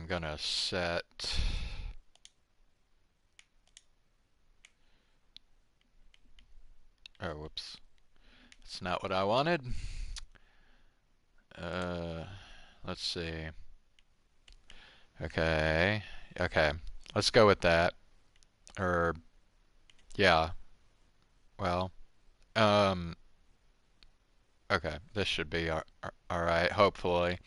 I'm gonna set... Oh, whoops. That's not what I wanted. Uh, let's see. Okay. Okay. Let's go with that. Or, yeah. Well, um, okay. This should be alright, hopefully.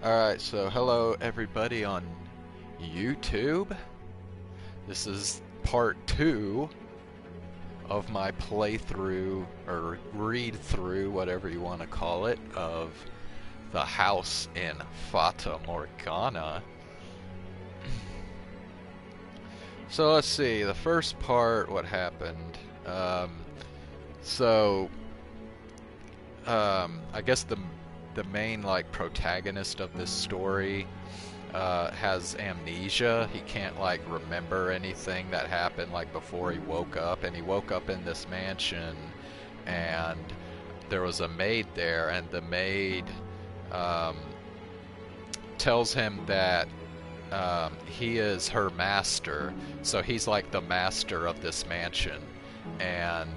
Alright, so hello everybody on YouTube. This is part 2 of my playthrough, or read through, whatever you want to call it, of the house in Fata Morgana. So let's see, the first part, what happened? So, I guess the main like protagonist of this story has amnesia. He can't like remember anything that happened like before he woke up, and he woke up in this mansion, and there was a maid there, and the maid tells him that he is her master, so he's like the master of this mansion, and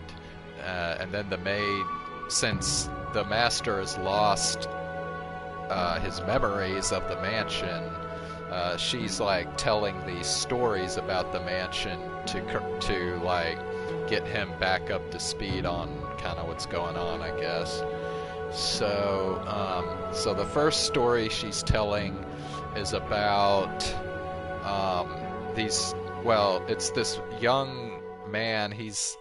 then the maid, since the master has lost his memories of the mansion, she's like telling these stories about the mansion to like get him back up to speed on kind of what's going on, I guess. So the first story she's telling is about it's this young man. He's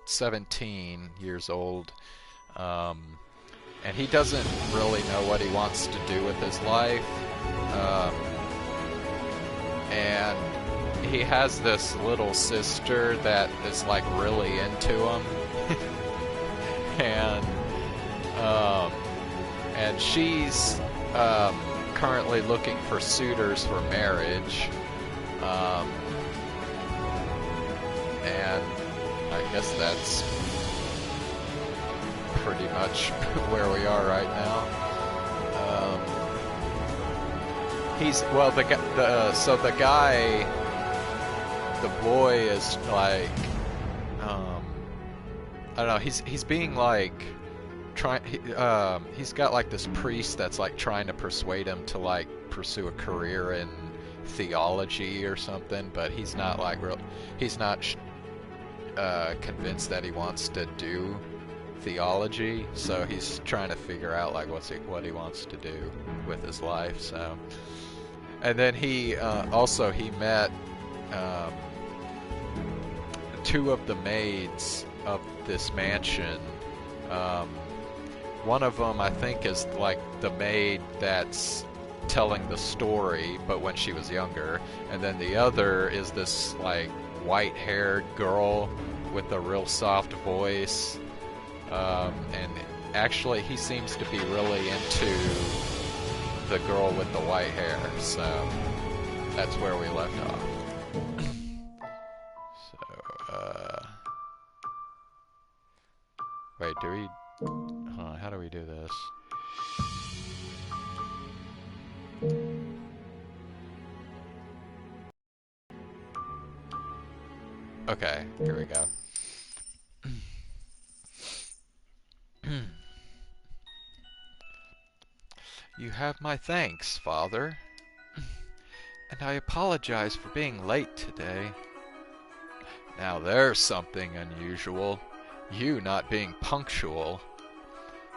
17 years old, and he doesn't really know what he wants to do with his life, and he has this little sister that is like really into him, and she's currently looking for suitors for marriage, and I guess that's pretty much where we are right now. The boy is like, I don't know. He's being like he's got like this priest that's like trying to persuade him to like pursue a career in theology or something, but he's not like he's not convinced that he wants to do theology, so he's trying to figure out like what he wants to do with his life. So, and then he met two of the maids of this mansion. One of them, I think, is like the maid that's telling the story, but when she was younger, and then the other is this like white-haired girl with a real soft voice, and actually he seems to be really into the girl with the white hair, so that's where we left off. So, wait, how do we do this? Okay, here we go. You have my thanks, Father. And I apologize for being late today. Now there's something unusual. You not being punctual.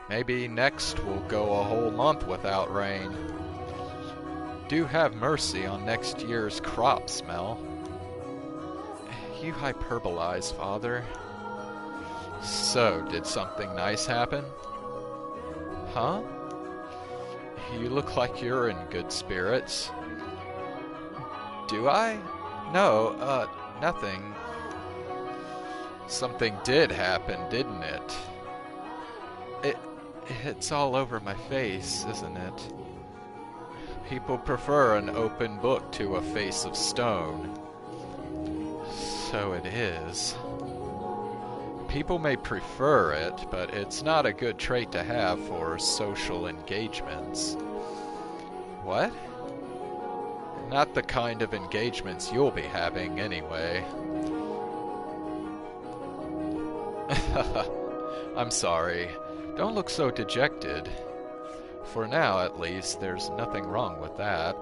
Maybe next we'll go a whole month without rain. Do have mercy on next year's crop smell. You hyperbolize, Father. So, did something nice happen? Huh? You look like you're in good spirits. Do I? No, nothing. Something did happen, didn't it? It it's all over my face, isn't it? People prefer an open book to a face of stone. So it is. People may prefer it, but it's not a good trait to have for social engagements. What? Not the kind of engagements you'll be having anyway. I'm sorry. Don't look so dejected. For now, at least, there's nothing wrong with that.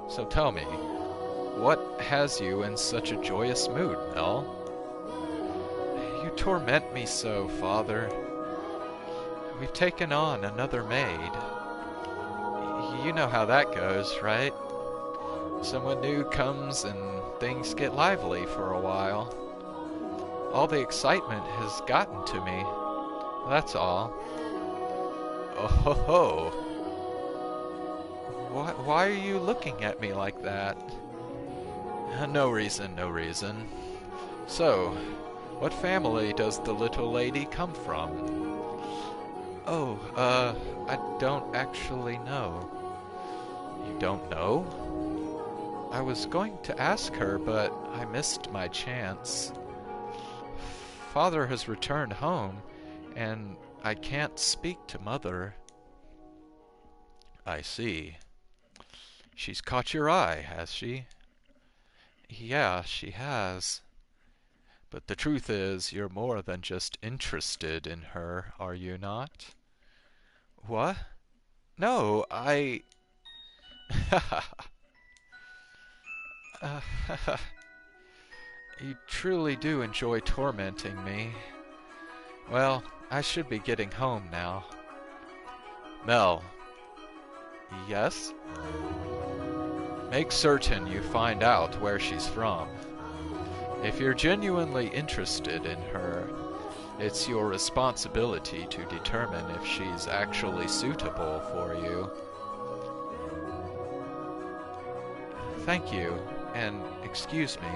So tell me, what has you in such a joyous mood, Mel? You torment me so, Father. We've taken on another maid. You know how that goes, right? Someone new comes and things get lively for a while. All the excitement has gotten to me. That's all. Oh ho ho. Why are you looking at me like that? No reason, no reason. So, what family does the little lady come from? Oh, I don't actually know. You don't know? I was going to ask her, but I missed my chance. Father has returned home, and I can't speak to Mother. I see. She's caught your eye, has she? Yeah, she has. But the truth is, you're more than just interested in her, are you not? What? No, I... You truly do enjoy tormenting me. Well, I should be getting home now. Mel. Yes? Make certain you find out where she's from. If you're genuinely interested in her, it's your responsibility to determine if she's actually suitable for you. Thank you, and excuse me.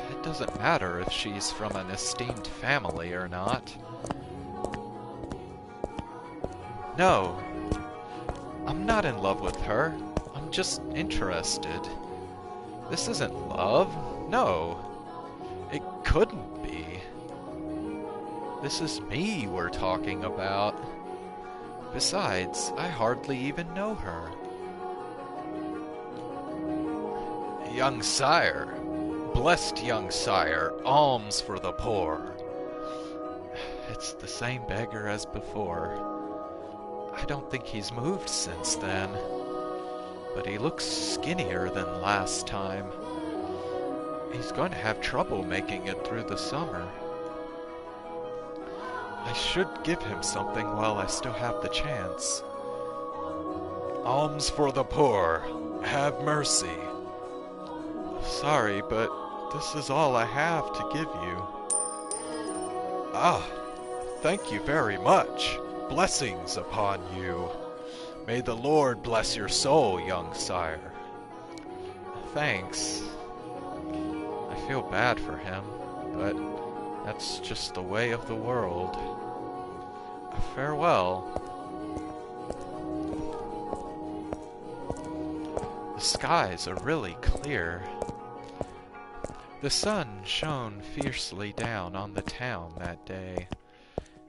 It doesn't matter if she's from an esteemed family or not. No, I'm not in love with her. I'm just interested. This isn't love. No, it couldn't be. This is me we're talking about. Besides, I hardly even know her. Young sire, blessed young sire, alms for the poor. It's the same beggar as before. I don't think he's moved since then, but he looks skinnier than last time. He's going to have trouble making it through the summer. I should give him something while I still have the chance. Alms for the poor. Have mercy. Sorry, but this is all I have to give you. Ah, thank you very much. Blessings upon you. May the Lord bless your soul, young sire. Thanks. I feel bad for him, but that's just the way of the world. Farewell. The skies are really clear. The sun shone fiercely down on the town that day.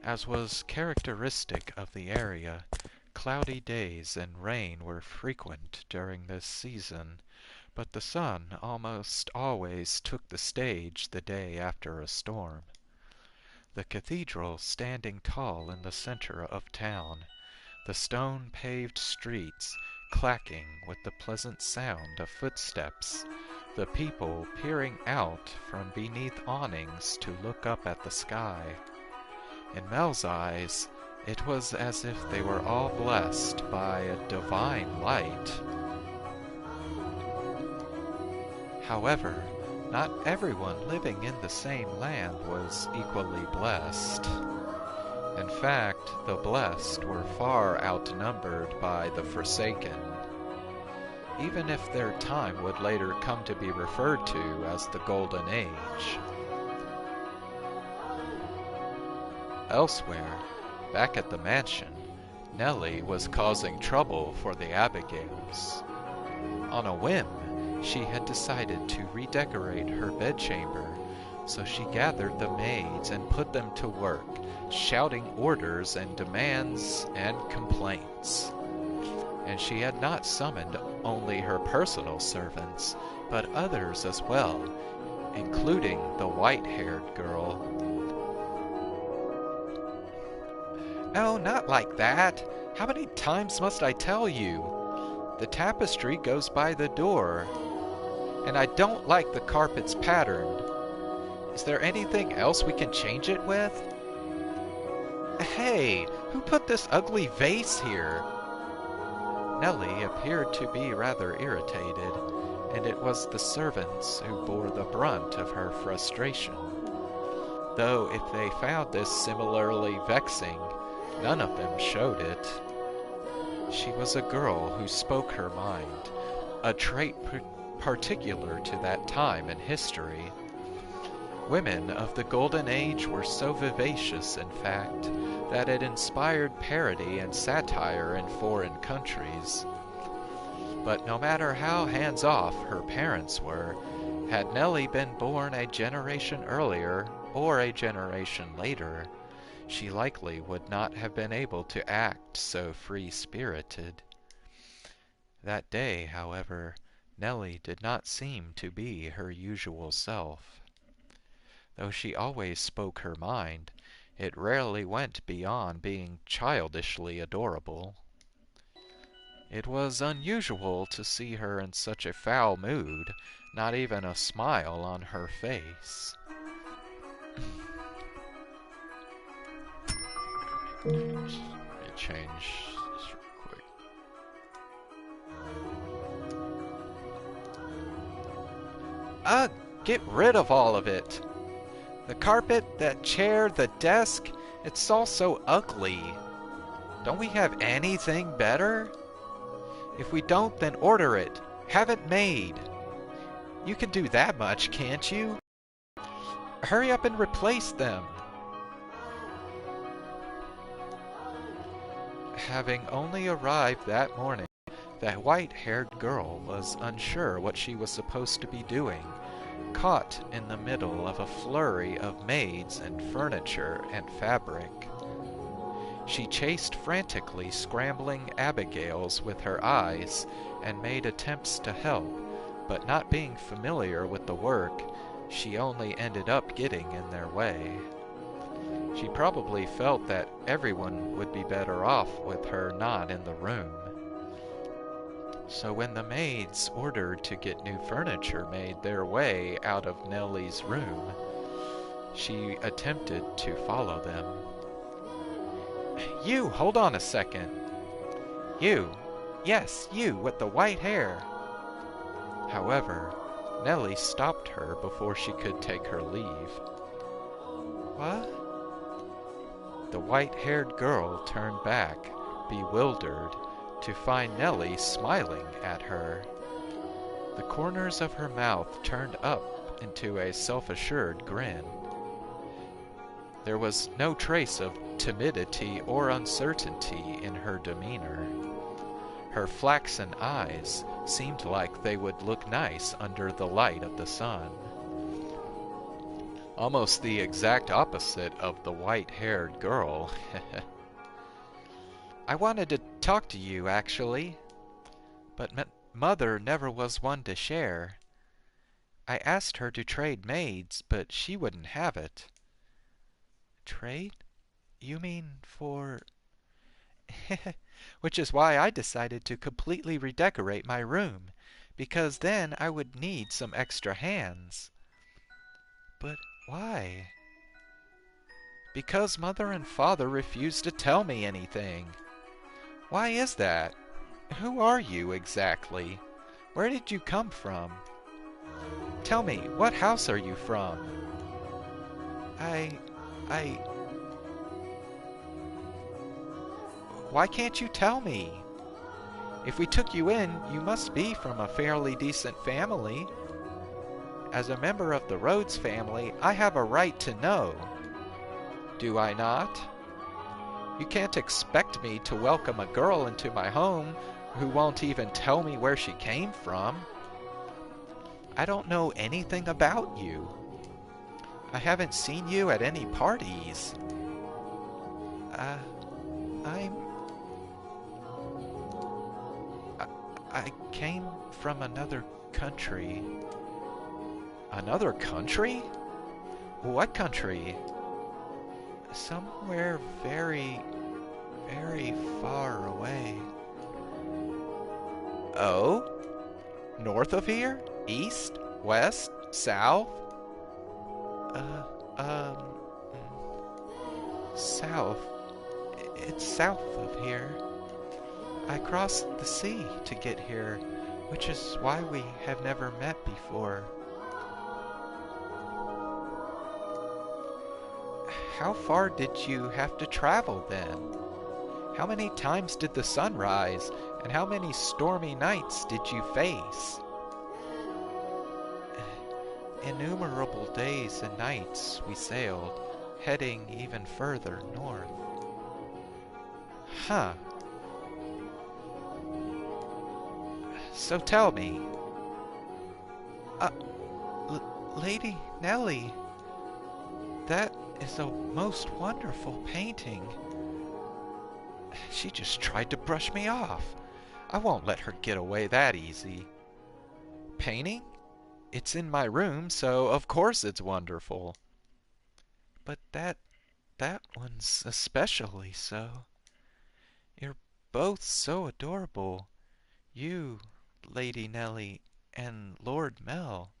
As was characteristic of the area, cloudy days and rain were frequent during this season, but the sun almost always took the stage the day after a storm. The cathedral standing tall in the center of town, the stone-paved streets clacking with the pleasant sound of footsteps, the people peering out from beneath awnings to look up at the sky. In Mel's eyes, it was as if they were all blessed by a divine light. However, not everyone living in the same land was equally blessed. In fact, the blessed were far outnumbered by the forsaken. even if their time would later come to be referred to as the Golden Age. Elsewhere, back at the mansion, Nellie was causing trouble for the Abigails. On a whim, she had decided to redecorate her bedchamber, so she gathered the maids and put them to work, shouting orders and demands and complaints. And she had not summoned only her personal servants, but others as well, including the white-haired girl. "Oh, not like that! How many times must I tell you? The tapestry goes by the door, and I don't like the carpet's pattern. Is there anything else we can change it with? Hey, who put this ugly vase here?" Nellie appeared to be rather irritated, and it was the servants who bore the brunt of her frustration. Though if they found this similarly vexing, none of them showed it. She was a girl who spoke her mind, a trait particular to that time in history. Women of the Golden Age were so vivacious, in fact, that it inspired parody and satire in foreign countries. But no matter how hands-off her parents were, had Nellie been born a generation earlier or a generation later, she likely would not have been able to act so free-spirited. That day, however, Nellie did not seem to be her usual self. Though she always spoke her mind, it rarely went beyond being childishly adorable. It was unusual to see her in such a foul mood, not even a smile on her face. Let me change this real quick. Ugh! Get rid of all of it! The carpet, that chair, the desk, it's all so ugly. Don't we have anything better? If we don't, then order it. Have it made. You can do that much, can't you? Hurry up and replace them. Having only arrived that morning, that white-haired girl was unsure what she was supposed to be doing, caught in the middle of a flurry of maids and furniture and fabric. She chased frantically scrambling Abigails with her eyes and made attempts to help, but not being familiar with the work, she only ended up getting in their way. She probably felt that everyone would be better off with her not in the room. So when the maids ordered to get new furniture made their way out of Nellie's room, she attempted to follow them. "You, hold on a second. You, yes, you with the white hair." However, Nellie stopped her before she could take her leave. "What?" The white-haired girl turned back, bewildered, to find Nellie smiling at her. The corners of her mouth turned up into a self-assured grin. There was no trace of timidity or uncertainty in her demeanor. Her flaxen eyes seemed like they would look nice under the light of the sun. Almost the exact opposite of the white-haired girl. "I wanted to talk to you, actually. But Mother never was one to share. I asked her to trade maids, but she wouldn't have it." "Trade? You mean for—" "Which is why I decided to completely redecorate my room, because then I would need some extra hands." "But why?" "Because Mother and Father refused to tell me anything." "Why is that? Who are you, exactly? Where did you come from? Tell me, what house are you from?" I... Why can't you tell me?" If we took you in, you must be from a fairly decent family. As a member of the Rhodes family, I have a right to know. Do I not? You can't expect me to welcome a girl into my home who won't even tell me where she came from. I don't know anything about you. I haven't seen you at any parties. I'm... I came from another country. Another country? What country? Somewhere very, very far away. Oh? North of here? East? West? South? South. It's south of here. I crossed the sea to get here, which is why we have never met before. How far did you have to travel then? How many times did the sun rise, and how many stormy nights did you face? Innumerable days and nights we sailed, heading even further north. Huh. So tell me, Lady Nellie, that is a most wonderful painting. She just tried to brush me off. I won't let her get away that easy. Painting? It's in my room, so of course it's wonderful. But that one's especially so. You're both so adorable. You, Lady Nellie, and Lord Mel.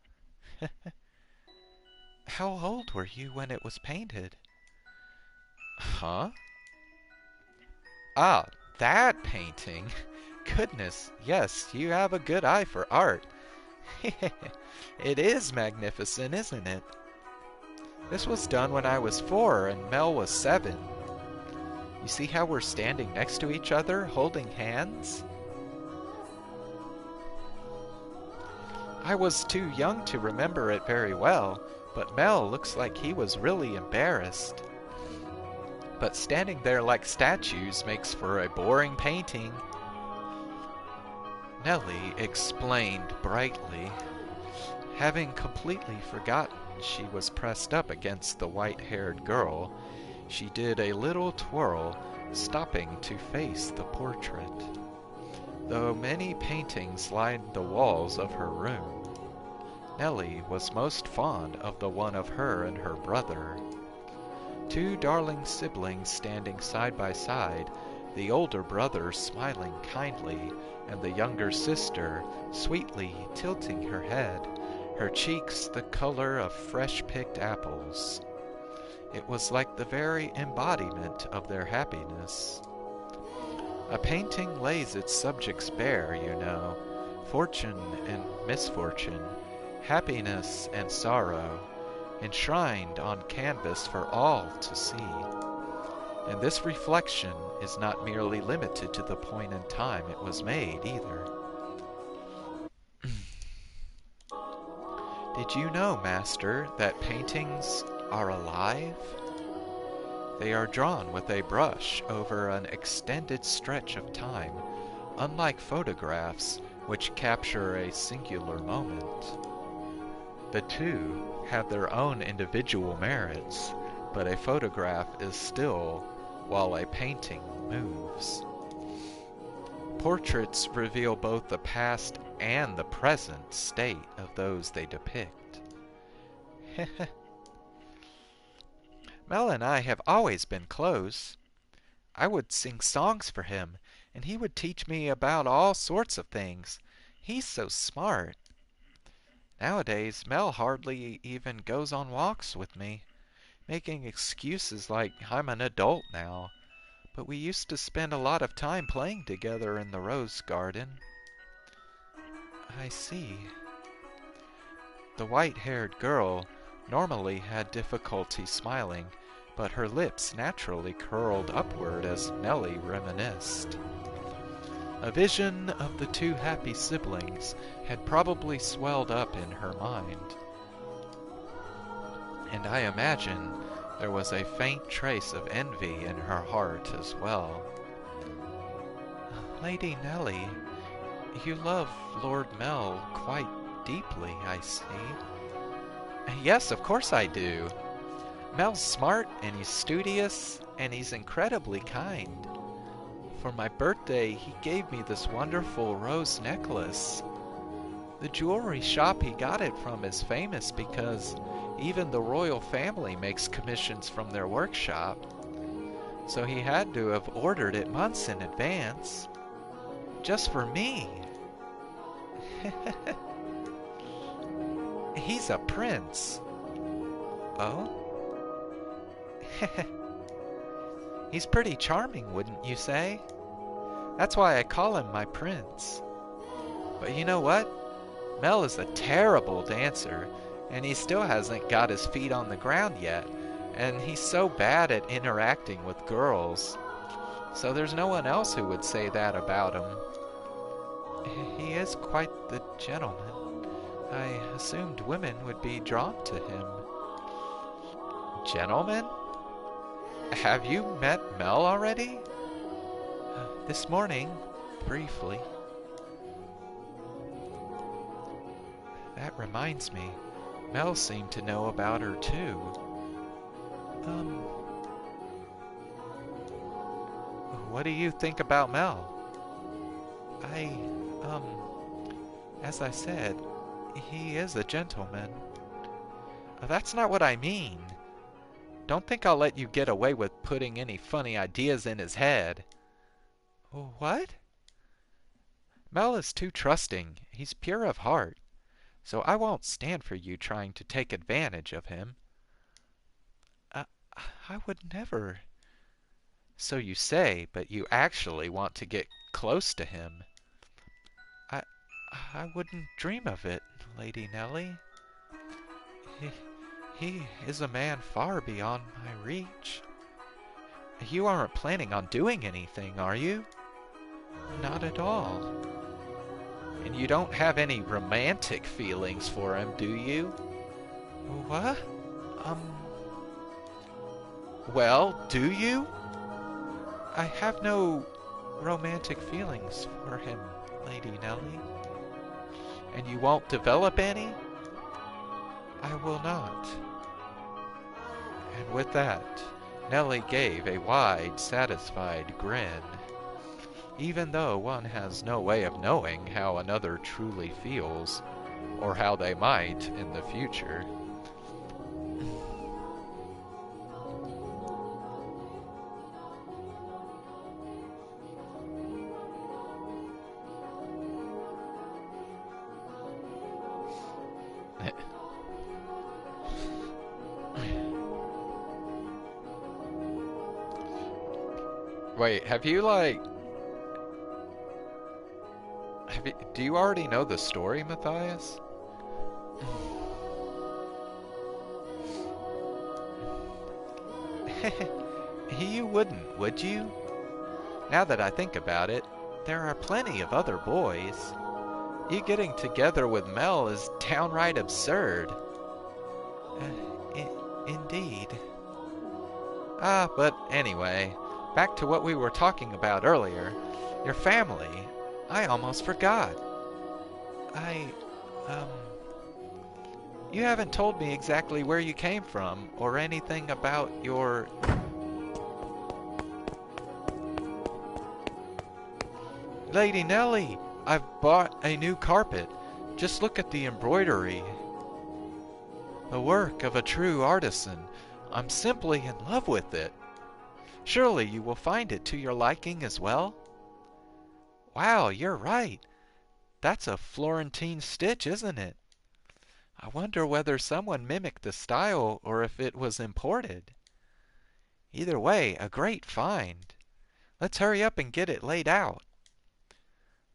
How old were you when it was painted? Huh? Ah, that painting. Goodness, yes, you have a good eye for art. It is magnificent, isn't it? This was done when I was 4 and Mel was 7. You see how we're standing next to each other, holding hands? I was too young to remember it very well, but Mel looks like he was really embarrassed. But standing there like statues makes for a boring painting. Nellie explained brightly. Having completely forgotten she was pressed up against the white-haired girl, she did a little twirl, stopping to face the portrait. Though many paintings lined the walls of her room, Nellie was most fond of the one of her and her brother. 2 darling siblings standing side by side, the older brother smiling kindly, and the younger sister sweetly tilting her head, her cheeks the color of fresh-picked apples. It was like the very embodiment of their happiness. A painting lays its subjects bare, you know, fortune and misfortune, happiness and sorrow, enshrined on canvas for all to see. And this reflection is not merely limited to the point in time it was made, either. Did you know, Master, that paintings are alive? They are drawn with a brush over an extended stretch of time, unlike photographs which capture a singular moment. The two have their own individual merits, but a photograph is still while a painting moves. Portraits reveal both the past and the present state of those they depict. Mel and I have always been close. I would sing songs for him, and he would teach me about all sorts of things. He's so smart. Nowadays, Mel hardly even goes on walks with me, making excuses like I'm an adult now. But we used to spend a lot of time playing together in the rose garden. I see. The white-haired girl normally had difficulty smiling, but her lips naturally curled upward as Nellie reminisced. A vision of the two happy siblings had probably swelled up in her mind, and I imagine there was a faint trace of envy in her heart as well. Lady Nellie, you love Lord Mel quite deeply, I see. Yes, of course I do. Mel's smart, and he's studious, and he's incredibly kind. For my birthday, he gave me this wonderful rose necklace. The jewelry shop he got it from is famous because even the royal family makes commissions from their workshop. So he had to have ordered it months in advance. Just for me. He's a prince. Oh? He's pretty charming, wouldn't you say? That's why I call him my prince. But you know what? Mel is a terrible dancer, and he still hasn't got his feet on the ground yet, and he's so bad at interacting with girls. So there's no one else who would say that about him. He is quite the gentleman. I assumed women would be drawn to him. Gentlemen? Have you met Mel already? This morning, briefly. That reminds me, Mel seemed to know about her too. What do you think about Mel? As I said, he is a gentleman. That's not what I mean. Don't think I'll let you get away with putting any funny ideas in his head. What? Mel is too trusting. He's pure of heart. So I won't stand for you trying to take advantage of him. I would never. So you say, but you actually want to get close to him. I wouldn't dream of it, Lady Nellie. He is a man far beyond my reach. You aren't planning on doing anything, are you? Not at all. And you don't have any romantic feelings for him, do you? What? Well, do you? I have no romantic feelings for him, Lady Nellie. And you won't develop any? I will not. And with that, Nellie gave a wide, satisfied grin. Even though one has no way of knowing how another truly feels, or how they might in the future. Wait, do you already know the story, Matthias? You wouldn't, would you? Now that I think about it, there are plenty of other boys. You getting together with Mel is downright absurd. Indeed. But anyway, back to what we were talking about earlier. Your family. I almost forgot. You haven't told me exactly where you came from, or anything about your... Lady Nellie, I've bought a new carpet. Just look at the embroidery. The work of a true artisan. I'm simply in love with it. Surely you will find it to your liking as well? Wow, you're right. That's a Florentine stitch, isn't it? I wonder whether someone mimicked the style or if it was imported. Either way, a great find. Let's hurry up and get it laid out.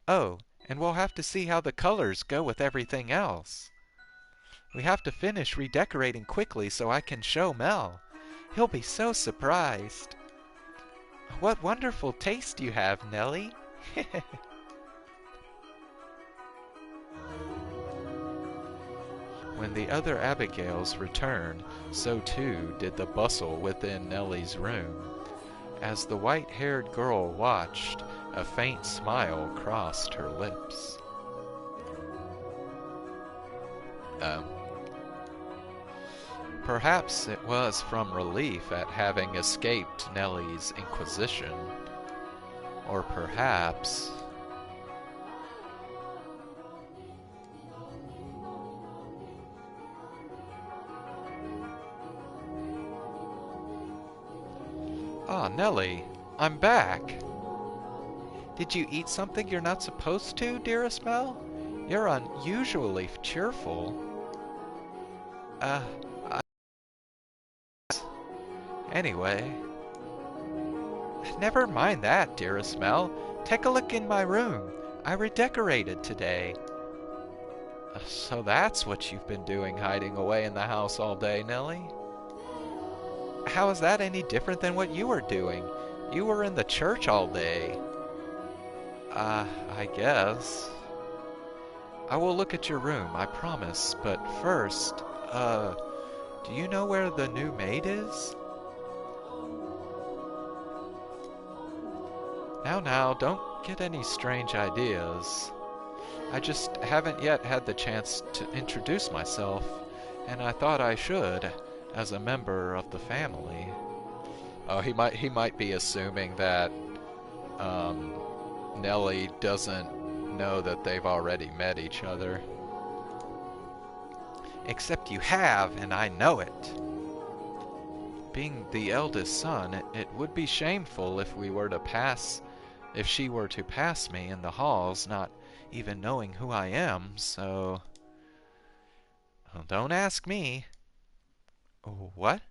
Oh, and we'll have to see how the colors go with everything else. We have to finish redecorating quickly so I can show Mel. He'll be so surprised. What wonderful taste you have, Nellie. When the other Abigails returned, so too did the bustle within Nellie's room. As the white-haired girl watched, a faint smile crossed her lips. Um, Perhaps it was from relief at having escaped Nellie's inquisition. Or perhaps... Ah, Nellie, I'm back. Did you eat something you're not supposed to, dearest Mel? You're unusually cheerful. Uh, I... Anyway... Never mind that, dearest Mel. Take a look in my room. I redecorated today. So that's what you've been doing, hiding away in the house all day, Nellie? How is that any different than what you were doing? You were in the church all day. I guess. I will look at your room, I promise, but first, do you know where the new maid is? Now, don't get any strange ideas. I just haven't yet had the chance to introduce myself, and I thought I should, as a member of the family. Oh, he might be assuming that, Nellie doesn't know that they've already met each other. Except you have, and I know it. Being the eldest son, it would be shameful if she were to pass me in the halls, not even knowing who I am, so... Well, don't ask me. What?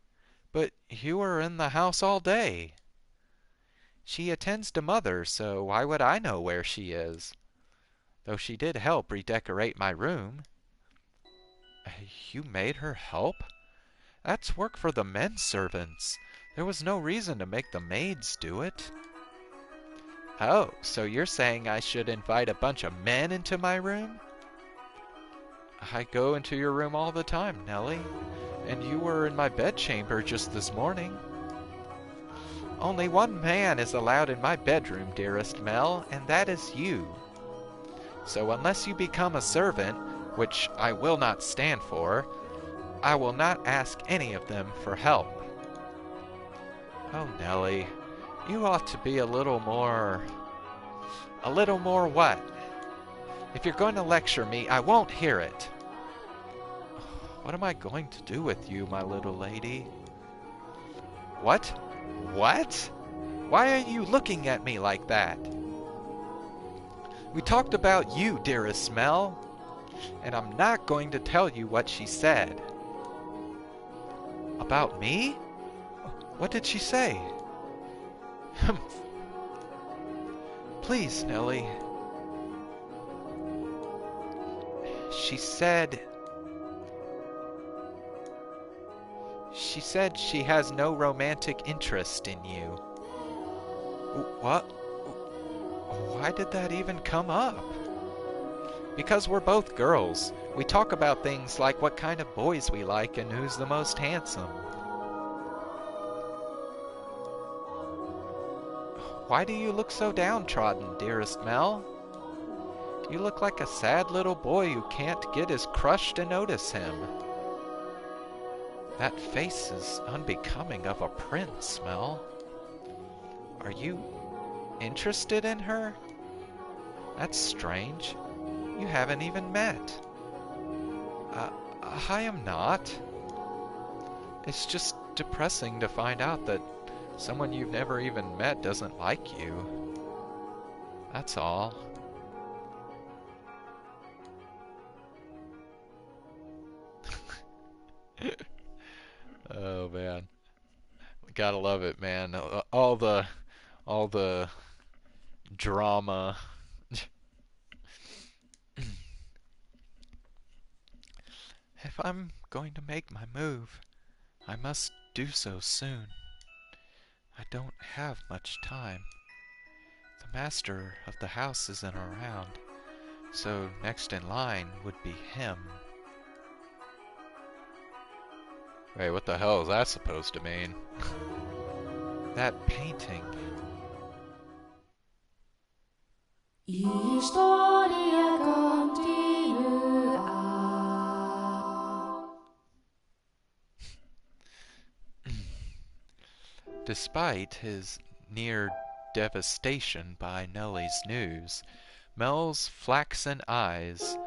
But you were in the house all day. She attends to Mother, so why would I know where she is? Though she did help redecorate my room. You made her help? That's work for the men servants. There was no reason to make the maids do it. Oh, so you're saying I should invite a bunch of men into my room? I go into your room all the time, Nellie. And you were in my bedchamber just this morning. Only one man is allowed in my bedroom, dearest Mel, and that is you. So unless you become a servant, which I will not stand for, I will not ask any of them for help. Oh, Nellie, you ought to be a little more... A little more what? If you're going to lecture me, I won't hear it. What am I going to do with you, my little lady? What? What? Why are you looking at me like that? We talked about you, dearest Mel, and I'm not going to tell you what she said. About me? What did she say? Please, Nellie. She said she has no romantic interest in you. What? Why did that even come up? Because we're both girls. We talk about things like what kind of boys we like and who's the most handsome. Why do you look so downtrodden, dearest Mel? You look like a sad little boy who can't get his crush to notice him. That face is unbecoming of a prince, Mel. Are you interested in her? That's strange. You haven't even met. I am not. It's just depressing to find out that someone you've never even met doesn't like you. That's all. Oh man, gotta love it, man. All the drama. If I'm going to make my move, I must do so soon. I don't have much time. The master of the house isn't around, so next in line would be him. Wait, what the hell is that supposed to mean? That painting. Historia continua. Despite his near devastation by Nellie's news, Mel's flaxen eyes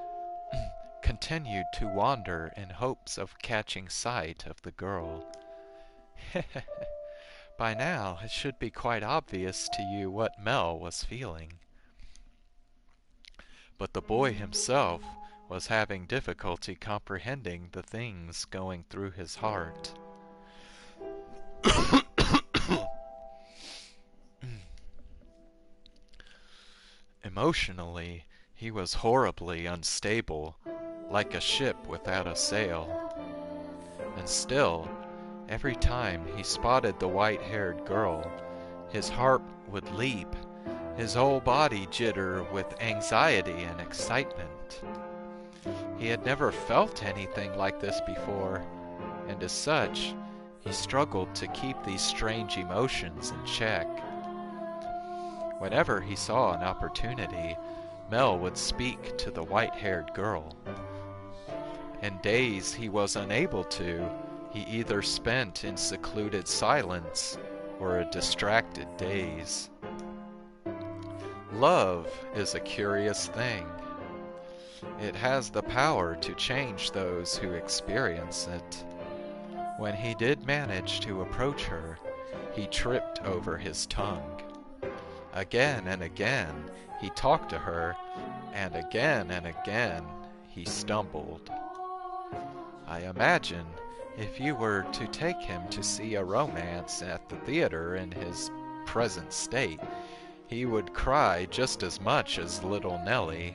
continued to wander in hopes of catching sight of the girl. By now, it should be quite obvious to you what Mel was feeling. But the boy himself was having difficulty comprehending the things going through his heart. Emotionally, he was horribly unstable, like a ship without a sail. And still, every time he spotted the white-haired girl, his heart would leap, his whole body jitter with anxiety and excitement. He had never felt anything like this before, and as such, he struggled to keep these strange emotions in check. Whenever he saw an opportunity, Mel would speak to the white-haired girl. In days he was unable to, he either spent in secluded silence or a distracted daze. Love is a curious thing. It has the power to change those who experience it. When he did manage to approach her, he tripped over his tongue. Again and again he talked to her, and again he stumbled. I imagine if you were to take him to see a romance at the theater in his present state, he would cry just as much as little Nellie.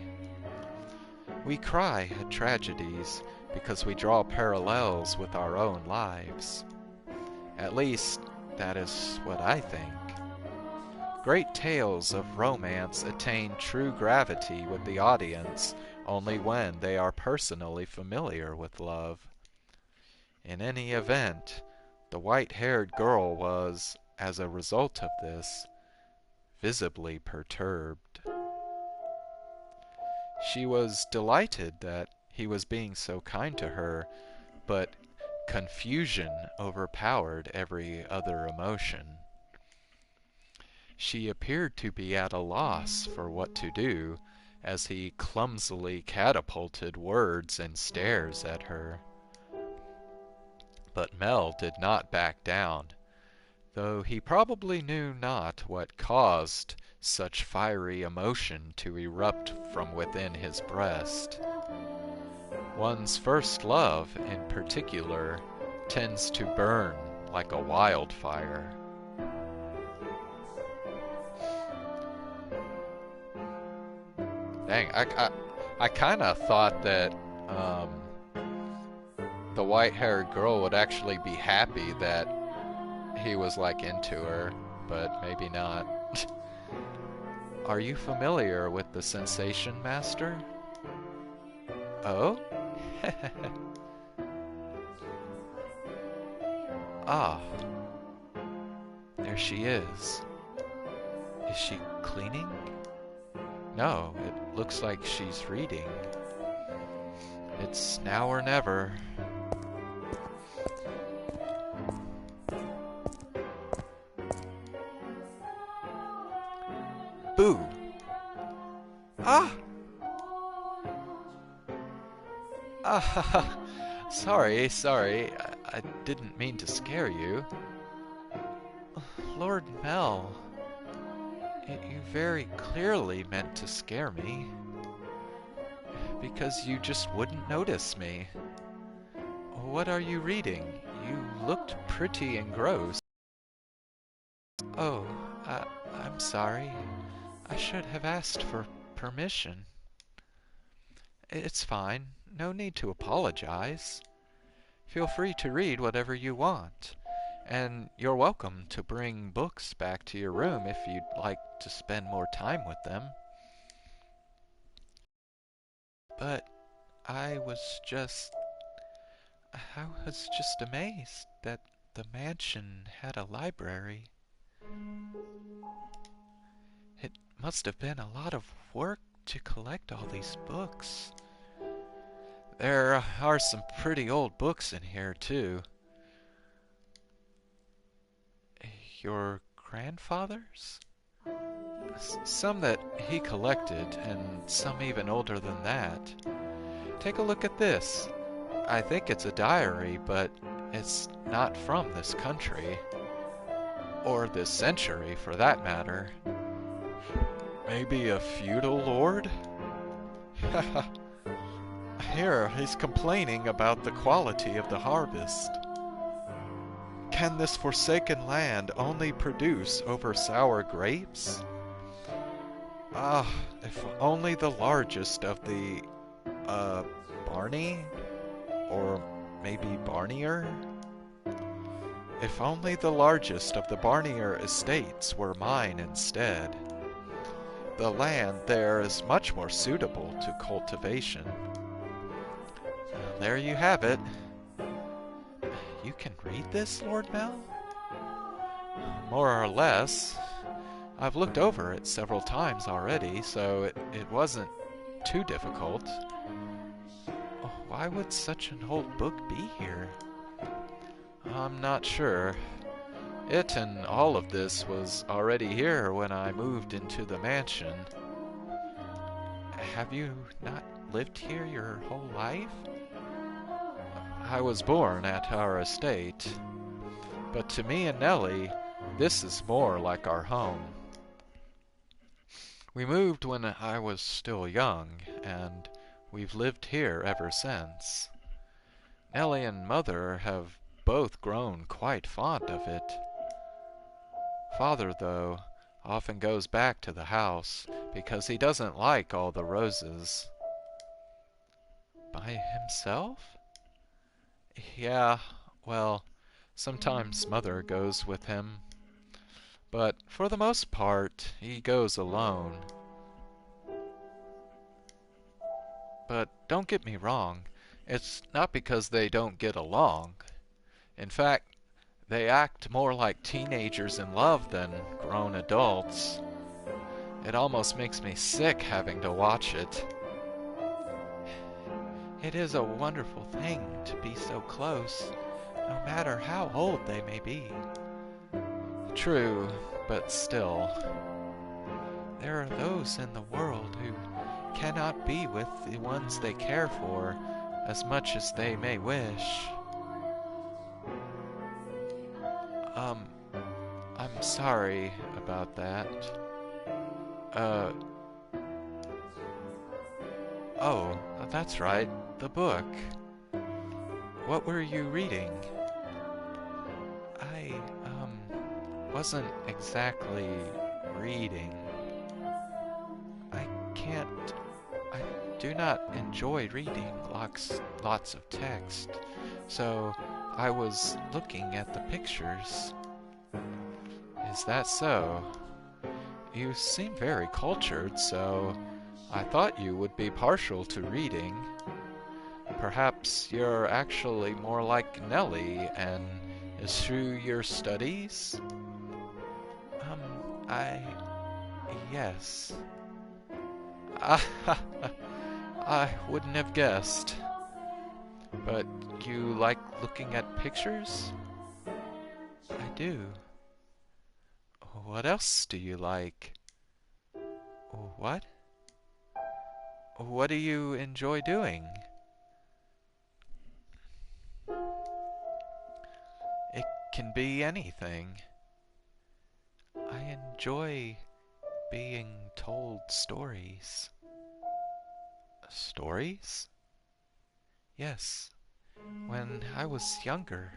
We cry at tragedies because we draw parallels with our own lives. At least, that is what I think. Great tales of romance attain true gravity with the audience only when they are personally familiar with love. In any event, the white-haired girl was, as a result of this, visibly perturbed. She was delighted that he was being so kind to her, but confusion overpowered every other emotion. She appeared to be at a loss for what to do, as he clumsily catapulted words and stares at her. But Mel did not back down, though he probably knew not what caused such fiery emotion to erupt from within his breast. One's first love, in particular, tends to burn like a wildfire. Dang, I kind of thought that the white-haired girl would actually be happy that he was like into her, but maybe not. Are you familiar with the sensation master? Oh? Ah, there she is. Is she cleaning? No, it looks like she's reading. It's now or never. Boo! Ah! Ah! Sorry. I didn't mean to scare you. Lord Mel, you very clearly meant to scare me. Because you just wouldn't notice me. What are you reading? You looked pretty engrossed. Oh, I'm sorry. I should have asked for permission. It's fine. No need to apologize. Feel free to read whatever you want. And you're welcome to bring books back to your room if you'd like to spend more time with them. But I was just... I was just amazed that the mansion had a library. It must have been a lot of work to collect all these books. There are some pretty old books in here, too. Your grandfather's? Some that he collected, and some even older than that. Take a look at this. I think it's a diary, but it's not from this country. Or this century, for that matter. Maybe a feudal lord? Here, he's complaining about the quality of the harvest. Can this forsaken land only produce over sour grapes? Ah, if only the largest of the, Barney? Or maybe Barnier? If only the largest of the Barnier estates were mine instead. The land there is much more suitable to cultivation. There you have it. You can read this, Lord Mel? More or less. I've looked over it several times already, so it wasn't too difficult. Why would such an old book be here? I'm not sure. It and all of this was already here when I moved into the mansion. Have you not lived here your whole life? I was born at our estate, but to me and Nellie, this is more like our home. We moved when I was still young, and we've lived here ever since. Nellie and Mother have both grown quite fond of it. Father, though, often goes back to the house because he doesn't like all the roses. By himself? Yeah, well, sometimes Mother goes with him, but for the most part, he goes alone. But don't get me wrong, it's not because they don't get along. In fact, they act more like teenagers in love than grown adults. It almost makes me sick having to watch it. It is a wonderful thing to be so close, no matter how old they may be. True, but still, there are those in the world who cannot be with the ones they care for as much as they may wish. Um, I'm sorry about that. Uh, oh, that's right, the book. What were you reading? I, wasn't exactly reading. I can't. I do not enjoy reading lots of text, so I was looking at the pictures. Is that so? You seem very cultured, so I thought you would be partial to reading. Perhaps you're actually more like Nellie, and is through your studies? Um, I... yes. I wouldn't have guessed. But you like looking at pictures? I do. What else do you like? What? What do you enjoy doing? It can be anything. I enjoy being told stories. Stories? Yes. When I was younger,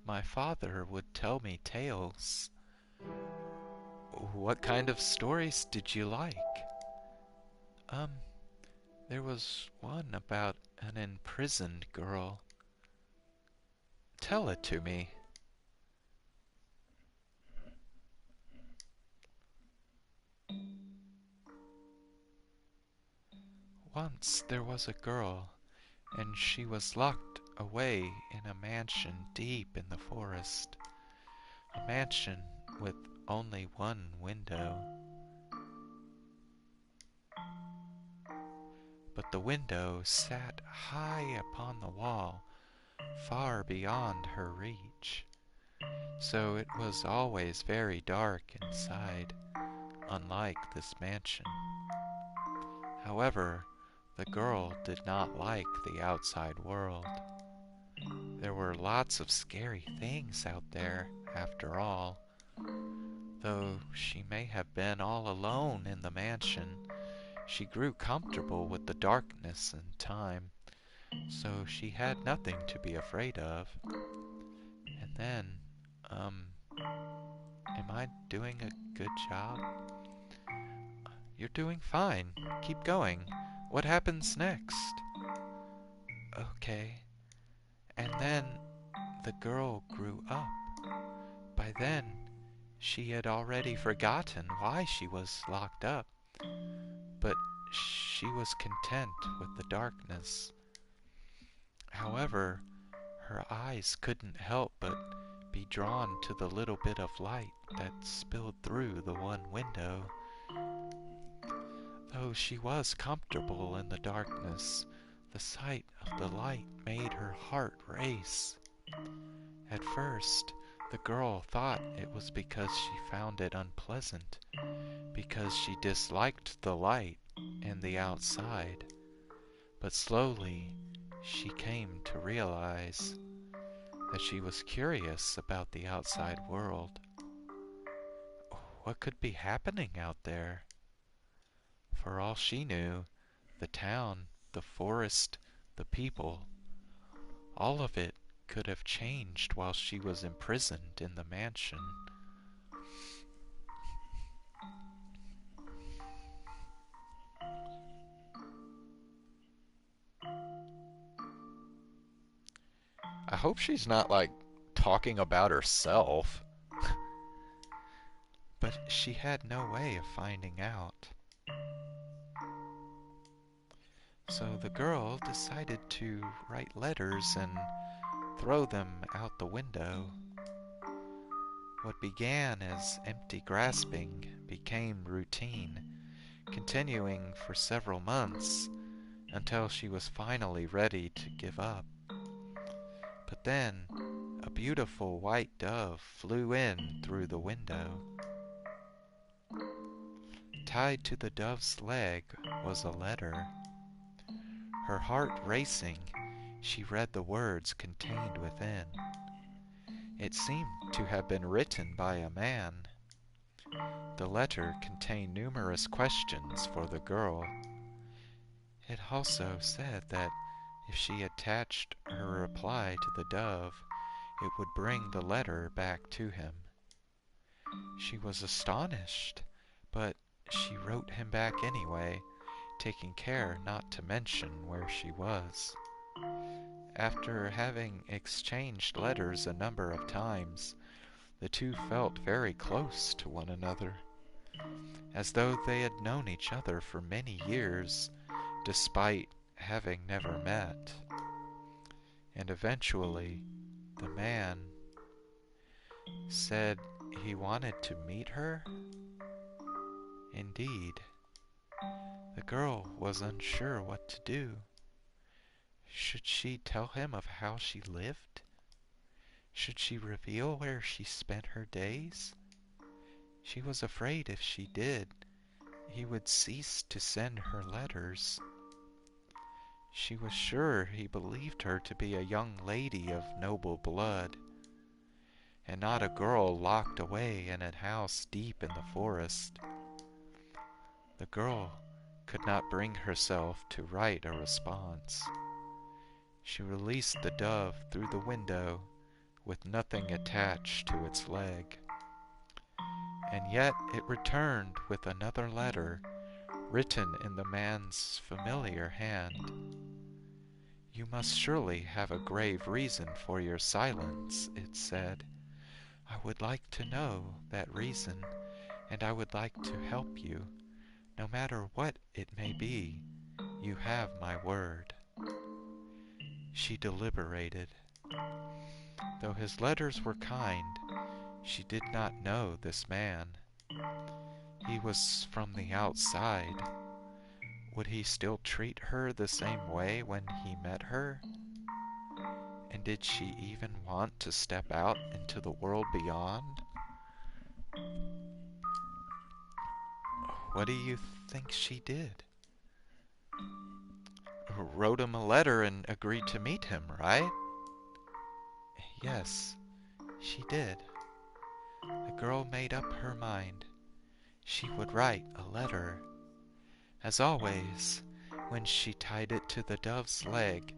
my father would tell me tales. What kind of stories did you like? Um, there was one about an imprisoned girl. Tell it to me. Once there was a girl, and she was locked away in a mansion deep in the forest, a mansion with only one window. But the window sat high upon the wall, far beyond her reach, so it was always very dark inside, unlike this mansion. However, the girl did not like the outside world. There were lots of scary things out there, after all. Though she may have been all alone in the mansion, she grew comfortable with the darkness in time, so she had nothing to be afraid of. And then, um, am I doing a good job? You're doing fine. Keep going. What happens next? Okay. And then the girl grew up. By then, she had already forgotten why she was locked up, but she was content with the darkness. However, her eyes couldn't help but be drawn to the little bit of light that spilled through the one window. Though she was comfortable in the darkness, the sight of the light made her heart race. At first, the girl thought it was because she found it unpleasant, because she disliked the light and the outside. But slowly, she came to realize that she was curious about the outside world. What could be happening out there? For all she knew, the town, the forest, the people, all of it could have changed while she was imprisoned in the mansion. I hope she's not like talking about herself. But she had no way of finding out. So the girl decided to write letters and throw them out the window. What began as empty grasping became routine, continuing for several months until she was finally ready to give up. But then a beautiful white dove flew in through the window. Tied to the dove's leg was a letter. Her heart racing, she read the words contained within. It seemed to have been written by a man. The letter contained numerous questions for the girl. It also said that if she attached her reply to the dove, it would bring the letter back to him. She was astonished, but she wrote him back anyway, taking care not to mention where she was. After having exchanged letters a number of times, the two felt very close to one another, as though they had known each other for many years, despite having never met. And eventually, the man said he wanted to meet her. Indeed, the girl was unsure what to do. Should she tell him of how she lived? Should she reveal where she spent her days? She was afraid if she did, he would cease to send her letters. She was sure he believed her to be a young lady of noble blood, and not a girl locked away in a house deep in the forest. The girl could not bring herself to write a response. She released the dove through the window with nothing attached to its leg. And yet it returned with another letter, written in the man's familiar hand. "You must surely have a grave reason for your silence," it said. "I would like to know that reason, and I would like to help you. No matter what it may be, you have my word." She deliberated. Though his letters were kind, she did not know this man. He was from the outside. Would he still treat her the same way when he met her? And did she even want to step out into the world beyond? What do you think she did? Wrote him a letter and agreed to meet him, right? Yes, she did. The girl made up her mind. She would write a letter. As always, when she tied it to the dove's leg,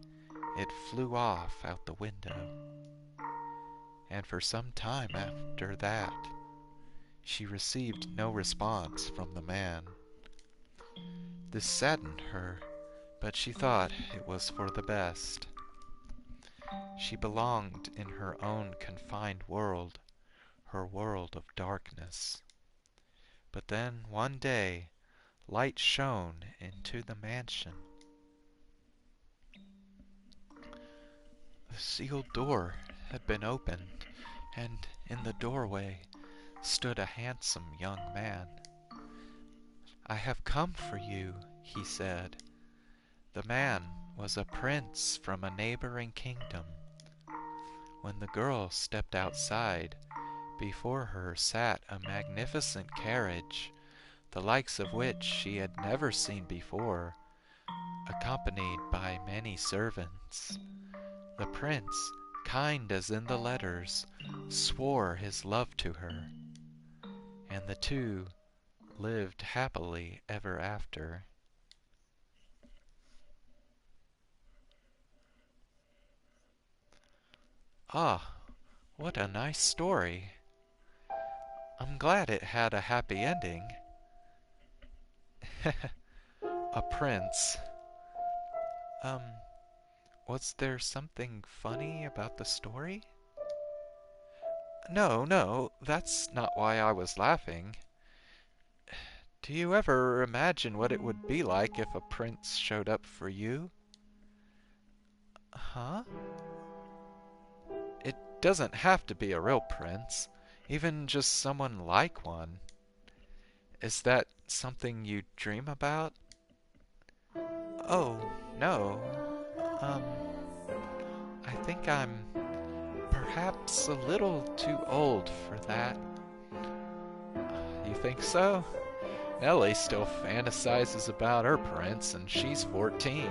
it flew off out the window. And for some time after that, she received no response from the man. This saddened her, but she thought it was for the best. She belonged in her own confined world, her world of darkness. But then, one day, light shone into the mansion. The sealed door had been opened, and in the doorway stood a handsome young man. "I have come for you," he said. The man was a prince from a neighboring kingdom. When the girl stepped outside, before her sat a magnificent carriage, the likes of which she had never seen before, accompanied by many servants. The prince, kind as in the letters, swore his love to her, and the two lived happily ever after. Ah, what a nice story. I'm glad it had a happy ending. A prince. Um, was there something funny about the story? No, no, that's not why I was laughing. Do you ever imagine what it would be like if a prince showed up for you? Huh? It doesn't have to be a real prince, even just someone like one. Is that something you dream about? Oh, no. Um, I think I'm perhaps a little too old for that. You think so? Nellie still fantasizes about her prince, and she's 14.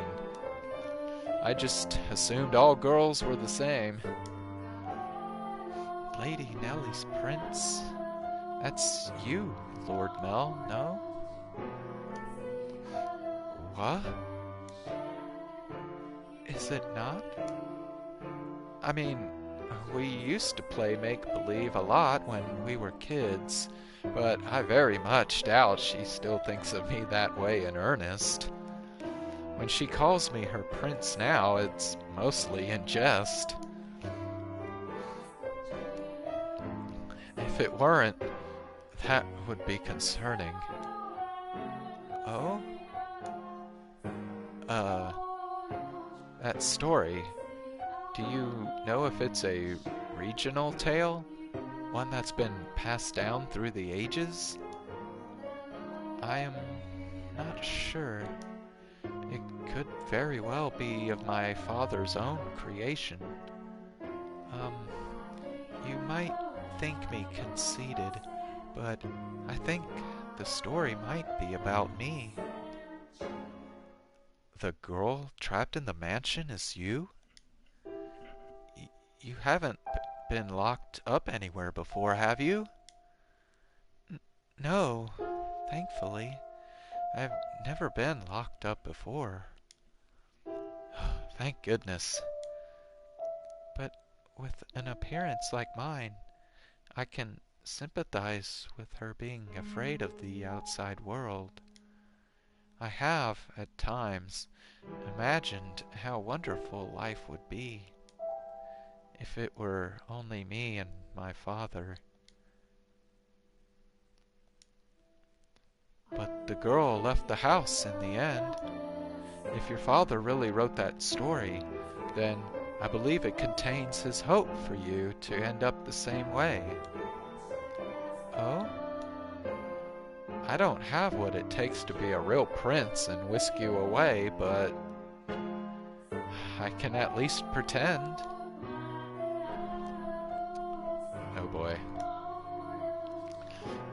I just assumed all girls were the same. Lady Nellie's prince? That's you, Lord Mel, no? What? Is it not? I mean, we used to play make-believe a lot when we were kids, but I very much doubt she still thinks of me that way in earnest. When she calls me her prince now, it's mostly in jest. If it weren't, that would be concerning. Oh? Uh, that story. Do you know if it's a regional tale? One that's been passed down through the ages? I am not sure. It could very well be of my father's own creation. Um, you might think me conceited, but I think the story might be about me. The girl trapped in the mansion is you? You haven't been locked up anywhere before, have you? No, thankfully. I've never been locked up before. Thank goodness. But with an appearance like mine, I can sympathize with her being afraid of the outside world. I have, at times, imagined how wonderful life would be if it were only me and my father. But the girl left the house in the end. If your father really wrote that story, then I believe it contains his hope for you to end up the same way. Oh? I don't have what it takes to be a real prince and whisk you away, but I can at least pretend. Oh boy.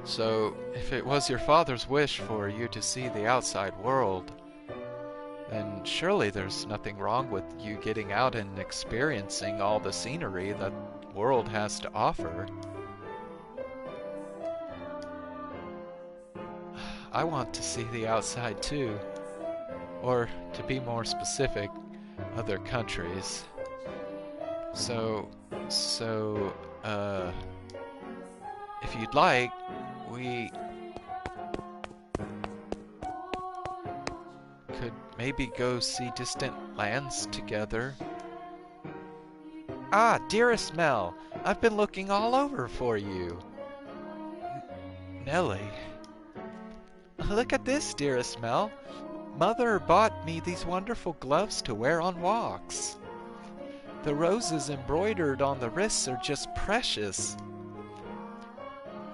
So, if it was your father's wish for you to see the outside world, then surely there's nothing wrong with you getting out and experiencing all the scenery that the world has to offer. I want to see the outside too, or to be more specific, other countries. So, so, uh, if you'd like, we could maybe go see distant lands together. Ah, dearest Mel, I've been looking all over for you. Nellie. Look at this, dearest Mel. Mother bought me these wonderful gloves to wear on walks. The roses embroidered on the wrists are just precious.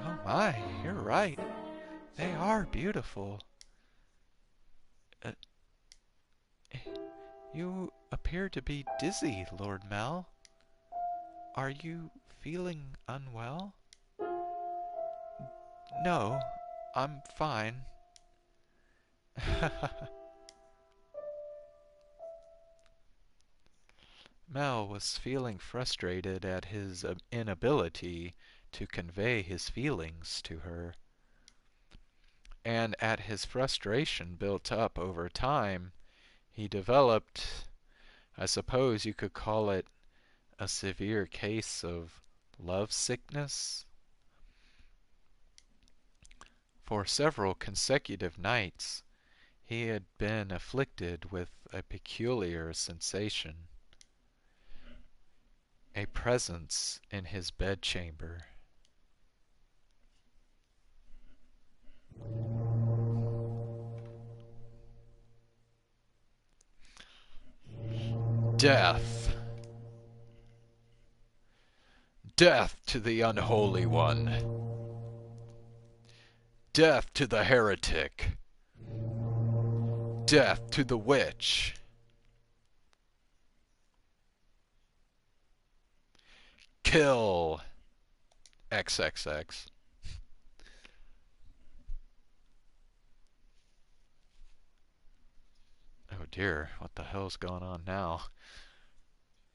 Oh my, you're right. They are beautiful. Uh, you appear to be dizzy, Lord Mel. Are you feeling unwell? No, I'm fine. Mel was feeling frustrated at his inability to convey his feelings to her, and at his frustration built up over time, he developed, I suppose you could call it, a severe case of love sickness. For several consecutive nights, he had been afflicted with a peculiar sensation, a presence in his bedchamber. Death! Death to the unholy one! Death to the heretic! Death to the witch! Kill! XXX. Oh dear, what the hell's going on now?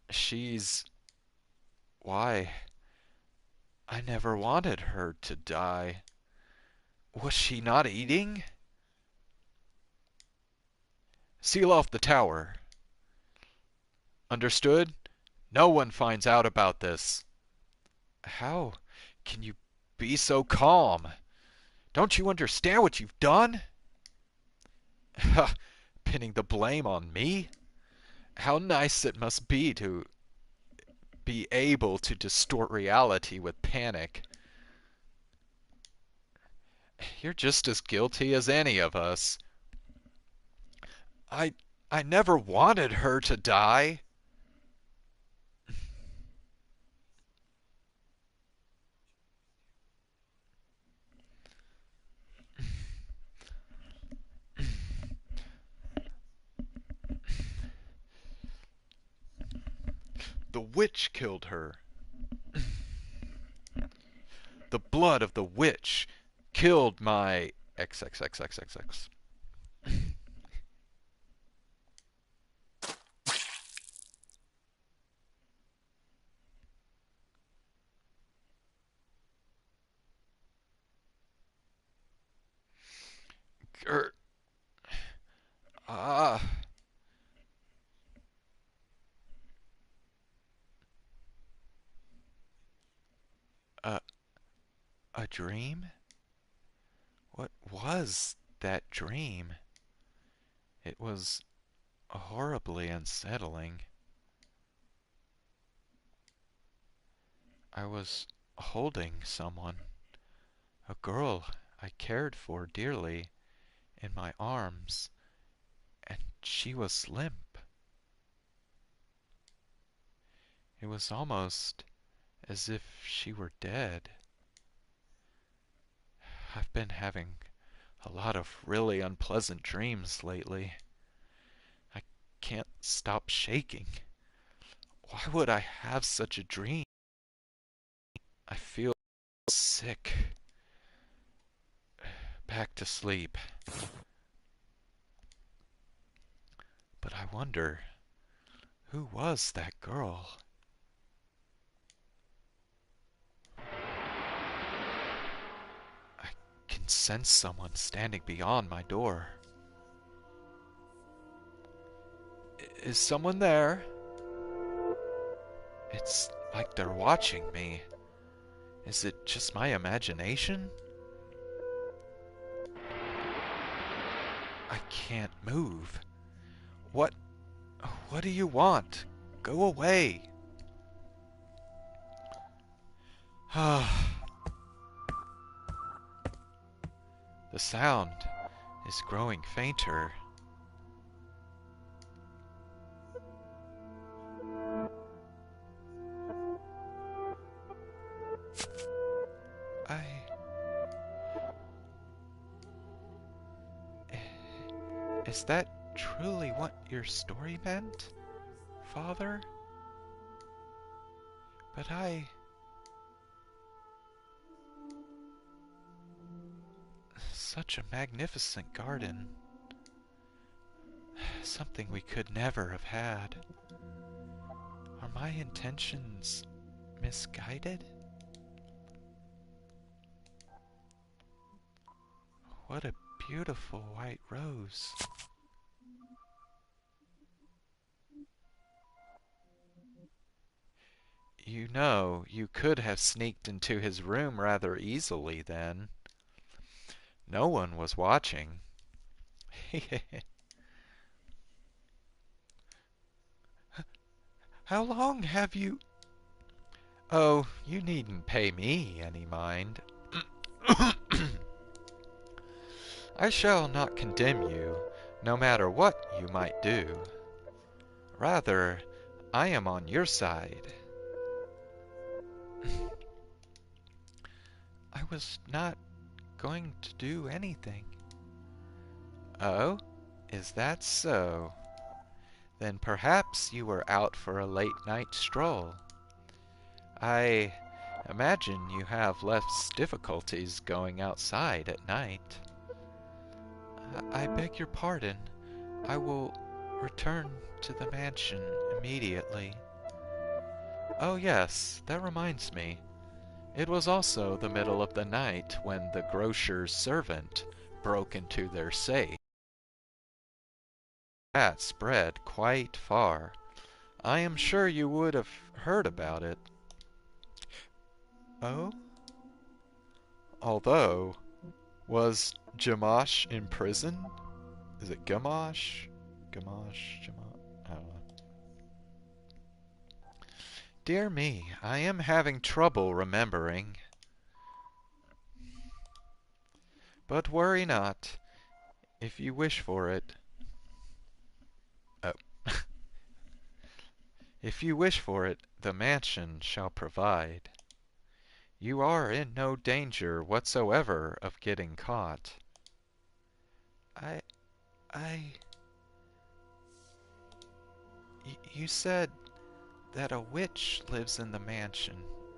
She's... Why? I never wanted her to die. Was she not eating? Seal off the tower. Understood? No one finds out about this. How can you be so calm? Don't you understand what you've done? Ha! Pinning the blame on me? How nice it must be to be able to distort reality with panic. You're just as guilty as any of us. I I never wanted her to die. The witch killed her. The blood of the witch killed my XXXXXX. Er, ah, a, a dream? What was that dream? It was horribly unsettling. I was holding someone, a girl I cared for dearly, in my arms, and she was limp. It was almost as if she were dead. I've been having a lot of really unpleasant dreams lately. I can't stop shaking. Why would I have such a dream? I feel sick. Back to sleep. But I wonder, who was that girl? I can sense someone standing beyond my door. Is someone there? It's like they're watching me. Is it just my imagination? I can't move. What what do you want? Go away. The sound is growing fainter. I Is that truly what your story meant, Father? But such a magnificent garden. Something we could never have had. Are my intentions misguided? What a beautiful white rose. You know, you could have sneaked into his room rather easily then. No one was watching. How long have you... Oh, you needn't pay me any mind. I shall not condemn you, no matter what you might do. Rather, I am on your side. I was not going to do anything. Oh, is that so? Then perhaps you were out for a late night stroll. I imagine you have less difficulties going outside at night. I beg your pardon. I will return to the mansion immediately. Oh yes, that reminds me. It was also the middle of the night when the grocer's servant broke into their safe. That spread quite far. I am sure you would have heard about it. Oh? Although, was Jamash in prison? Is it Gamash? Gamash? Jamash? I don't know. Dear me, I am having trouble remembering. But worry not, if you wish for it. Oh. If you wish for it, the mansion shall provide. You are in no danger whatsoever of getting caught. I... I... You said that a witch lives in the mansion,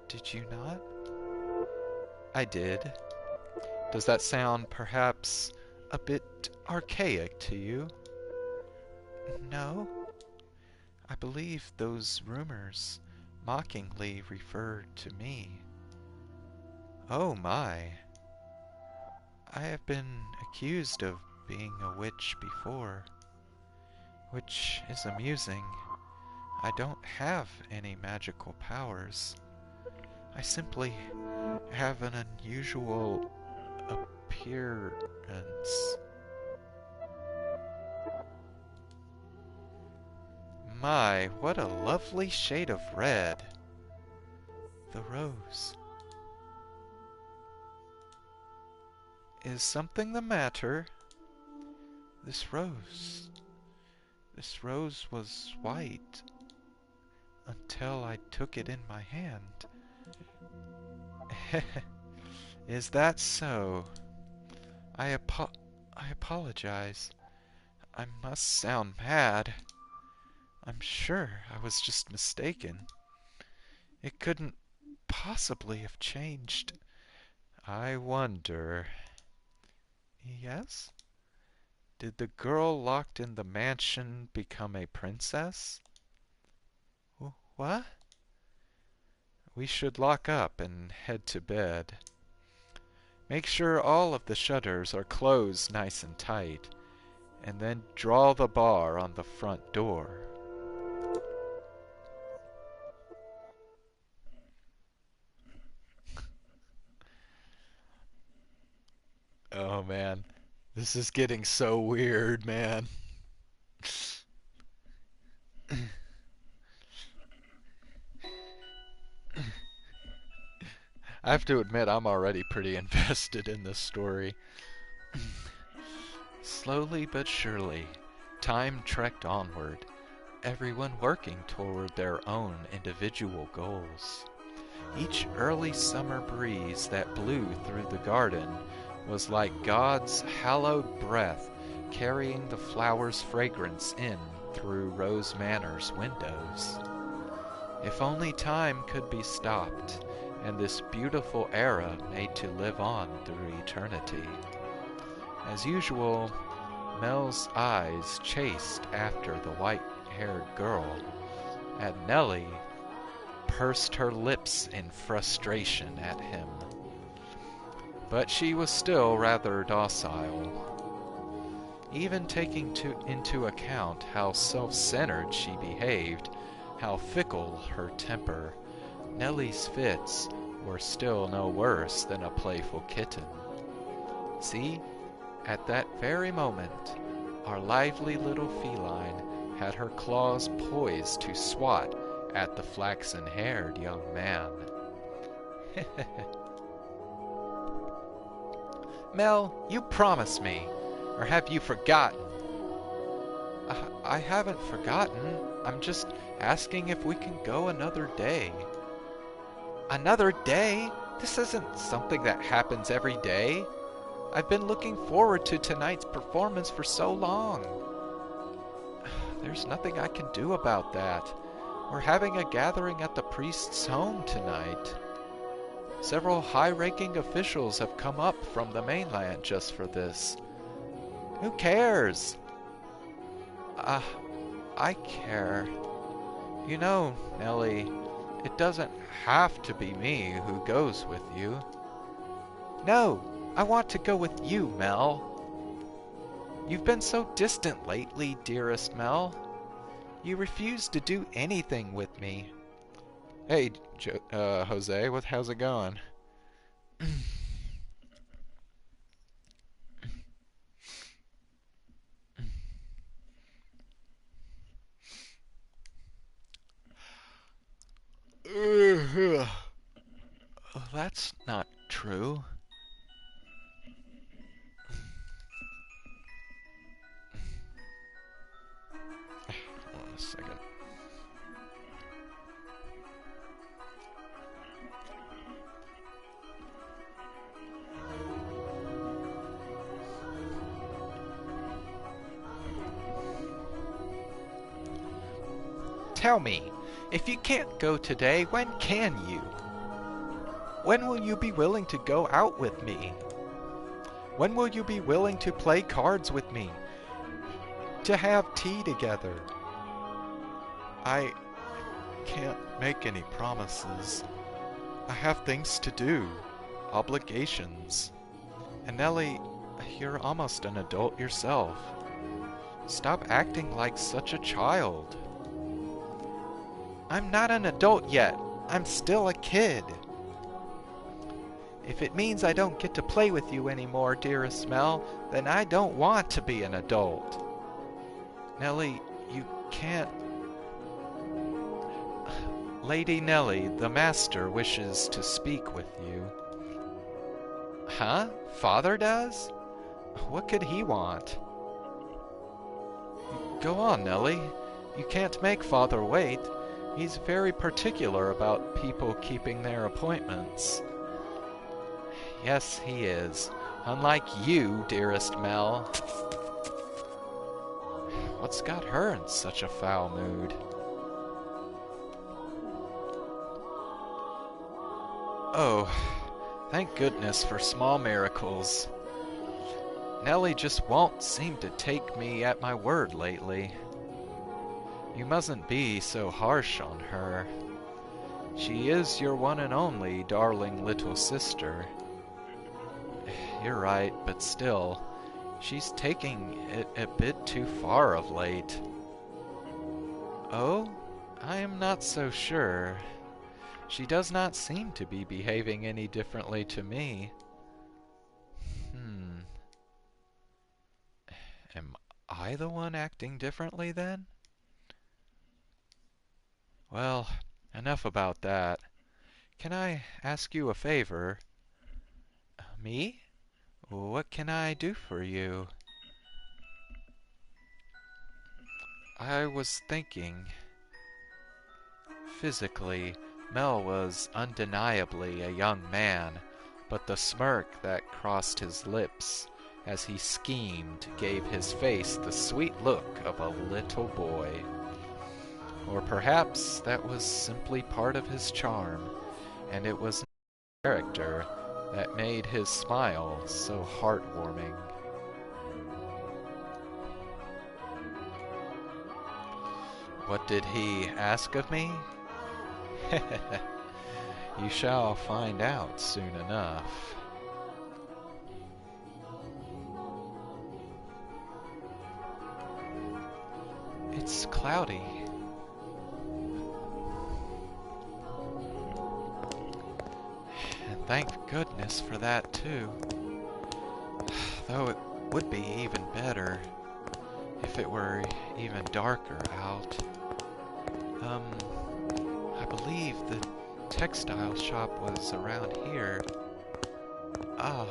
did you not? I did. Does that sound perhaps a bit archaic to you? No. I believe those rumors mockingly referred to me. Oh my. I have been accused of being a witch before, which is amusing. I don't have any magical powers. I simply have an unusual appearance. My, what a lovely shade of red. The rose. Is something the matter? This rose. This rose was white. until I took it in my hand. Is that so? I apologize. I must sound mad. I'm sure I was just mistaken. It couldn't possibly have changed. I wonder. Yes? Did the girl locked in the mansion become a princess? What? We should lock up and head to bed. Make sure all of the shutters are closed nice and tight, and then draw the bar on the front door. Oh man, this is getting so weird, man. I have to admit, I'm already pretty invested in this story. Slowly but surely, time trekked onward, everyone working toward their own individual goals. Each early summer breeze that blew through the garden was like God's hallowed breath carrying the flowers' fragrance in through Rose Manor's windows. If only time could be stopped, and this beautiful era made to live on through eternity. As usual, Mel's eyes chased after the white-haired girl, and Nellie pursed her lips in frustration at him. But she was still rather docile. Even taking into account how self-centered she behaved, how fickle her temper, Nellie's fits were still no worse than a playful kitten. See, at that very moment, our lively little feline had her claws poised to swat at the flaxen-haired young man. Mel, you promised me, or have you forgotten? I haven't forgotten. I'm just asking if we can go another day. Another day? This isn't something that happens every day. I've been looking forward to tonight's performance for so long. There's nothing I can do about that. We're having a gathering at the priest's home tonight. Several high-ranking officials have come up from the mainland just for this. Who cares? I care. You know, Nellie, it doesn't have to be me who goes with you. No, I want to go with you, Mel. You've been so distant lately, dearest Mel. You refuse to do anything with me. Hey, Jose, how's it going? That's not true. Hold on a second. Tell me, if you can't go today, when can you? When will you be willing to go out with me? When will you be willing to play cards with me? To have tea together? I can't make any promises. I have things to do, obligations. And Nellie, you're almost an adult yourself. Stop acting like such a child. I'm not an adult yet. I'm still a kid. If it means I don't get to play with you anymore, dearest Mel, then I don't want to be an adult. Nellie, you can't... Lady Nellie, the master wishes to speak with you. Huh? Father does? What could he want? Go on, Nellie. You can't make Father wait. He's very particular about people keeping their appointments. Yes, he is. Unlike you, dearest Mel. What's got her in such a foul mood? Oh, thank goodness for small miracles. Nellie just won't seem to take me at my word lately. You mustn't be so harsh on her. She is your one and only darling little sister. You're right, but still, she's taking it a bit too far of late. Oh, I am not so sure. She does not seem to be behaving any differently to me. Hmm. Am I the one acting differently then? Well, enough about that. Can I ask you a favor? Me? What can I do for you? I was thinking. Physically, Mel was undeniably a young man, but the smirk that crossed his lips as he schemed gave his face the sweet look of a little boy. Or perhaps that was simply part of his charm, and it was character that made his smile so heartwarming. What did he ask of me? You shall find out soon enough. It's cloudy. And thank goodness for that, too. Though it would be even better if it were even darker out. I believe the textile shop was around here. Ah,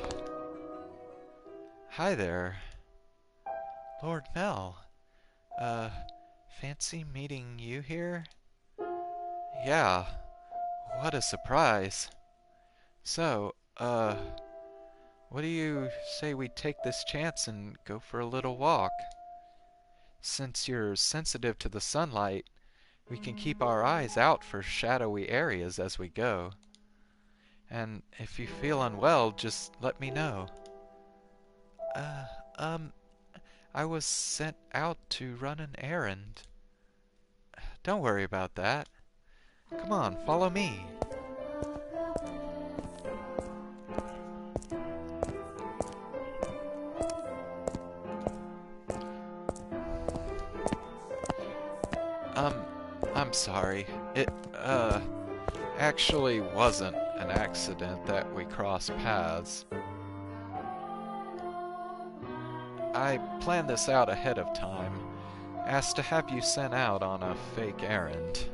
hi there. Lord Mel. Uh, fancy meeting you here? Yeah, what a surprise. So, what do you say we take this chance and go for a little walk? Since you're sensitive to the sunlight, we can keep our eyes out for shadowy areas as we go. And if you feel unwell, just let me know. Uh, um, I was sent out to run an errand. Don't worry about that. Come on, follow me. Um, I'm sorry. It, actually wasn't an accident that we crossed paths. I planned this out ahead of time, asked to have you sent out on a fake errand.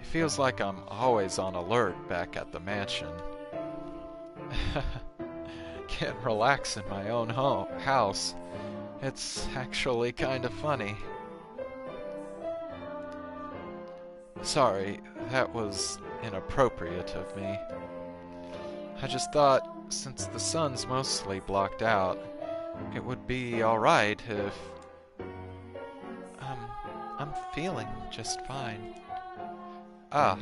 It feels like I'm always on alert back at the mansion. Can't relax in my own house. It's actually kind of funny. Sorry, that was inappropriate of me. I just thought, since the sun's mostly blocked out, it would be alright if... Um, I'm feeling just fine. Ah.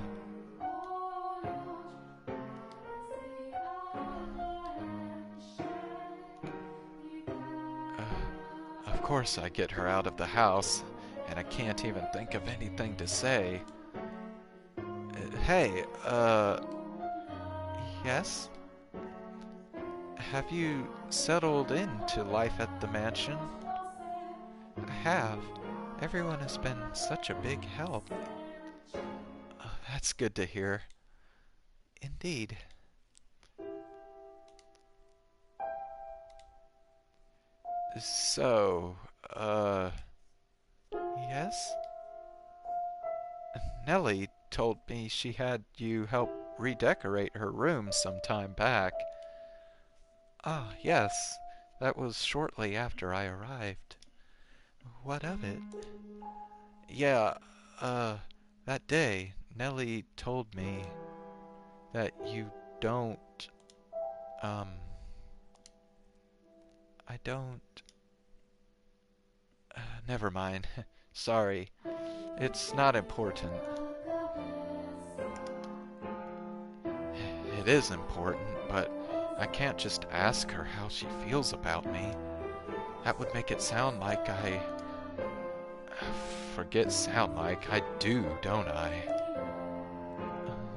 Of course I get her out of the house, and I can't even think of anything to say. Hey, yes? Have you settled into life at the mansion? I have. Everyone has been such a big help. Oh, that's good to hear. Indeed. So, yes? Nellie told me she had you help redecorate her room some time back. Ah, yes. That was shortly after I arrived. What of it? Yeah, uh, That day, Nellie told me that you don't, um, I don't, never mind. Sorry. It's not important. It is important, but I can't just ask her how she feels about me. That would make it sound like I... Forget sound like, I do, don't I?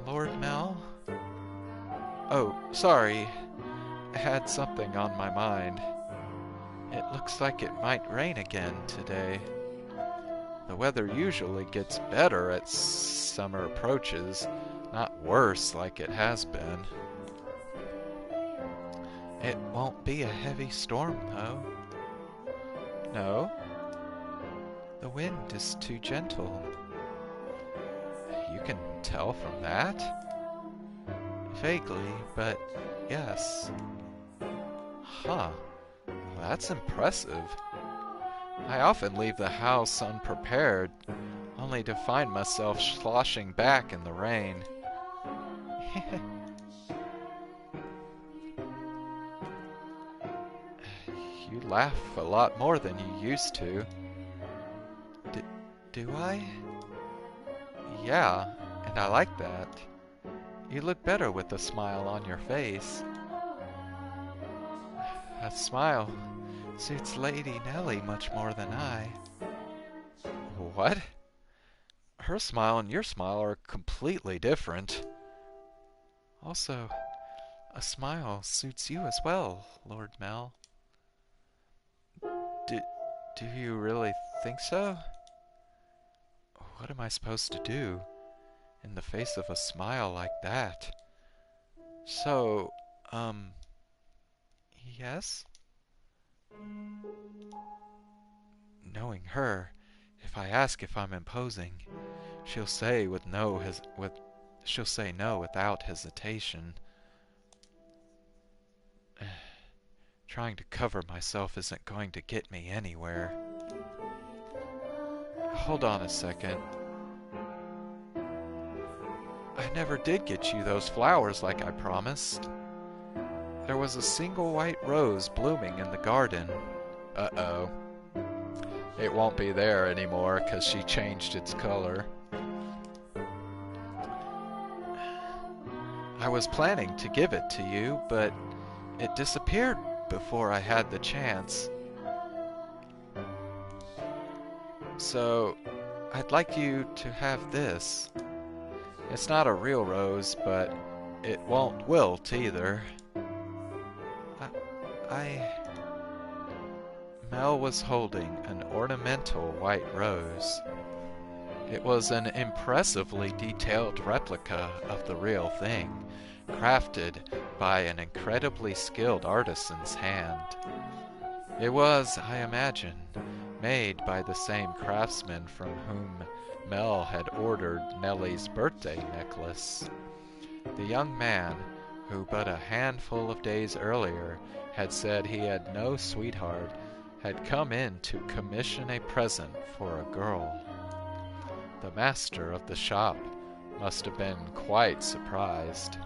Lord Mel? Oh, sorry. I had something on my mind. It looks like it might rain again today. The weather usually gets better as summer approaches, not worse like it has been. It won't be a heavy storm, though. No, the wind is too gentle. You can tell from that? Vaguely, but yes. Huh, that's impressive. I often leave the house unprepared, only to find myself sloshing back in the rain. You laugh a lot more than you used to. D- do I? Yeah, and I like that. You look better with a smile on your face. That smile suits Lady Nellie much more than I. What? Her smile and your smile are completely different. Also, a smile suits you as well, Lord Mel. Do, do you really think so? What am I supposed to do in the face of a smile like that? So, yes? Knowing her, if I ask if I'm imposing, she'll say she'll say no without hesitation. Trying to cover myself isn't going to get me anywhere. Hold on a second. I never did get you those flowers like I promised. There was a single white rose blooming in the garden. Uh-oh. It won't be there anymore because she changed its color. I was planning to give it to you, but it disappeared before I had the chance. So, I'd like you to have this. It's not a real rose, but it won't wilt either. I... Mel was holding an ornamental white rose. It was an impressively detailed replica of the real thing, crafted by an incredibly skilled artisan's hand. It was, I imagine, made by the same craftsman from whom Mel had ordered Nellie's birthday necklace. The young man, who but a handful of days earlier had said he had no sweetheart, had come in to commission a present for a girl. The master of the shop must have been quite surprised.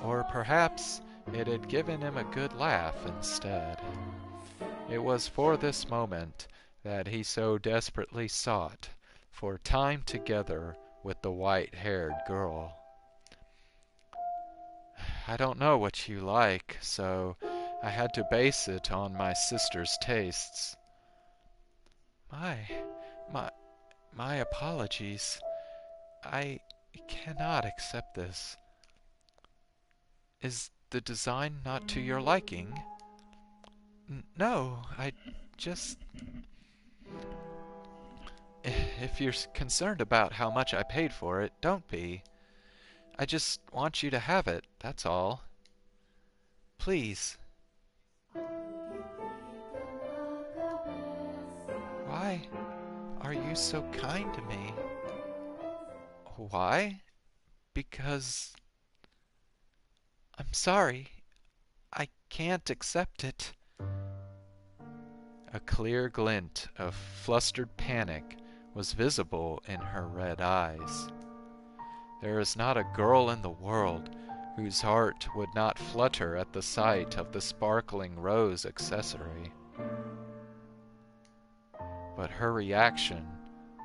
Or perhaps it had given him a good laugh instead. It was for this moment that he so desperately sought for time together with the white-haired girl. I don't know what you like, so I had to base it on my sister's tastes. My, my, my apologies. I cannot accept this. Is the design not to your liking? No, I just... If you're concerned about how much I paid for it, don't be. I just want you to have it, that's all. Please. Why are you so kind to me? Why? Because... I'm sorry. I can't accept it. A clear glint of flustered panic was visible in her red eyes. There is not a girl in the world whose heart would not flutter at the sight of the sparkling rose accessory. But her reaction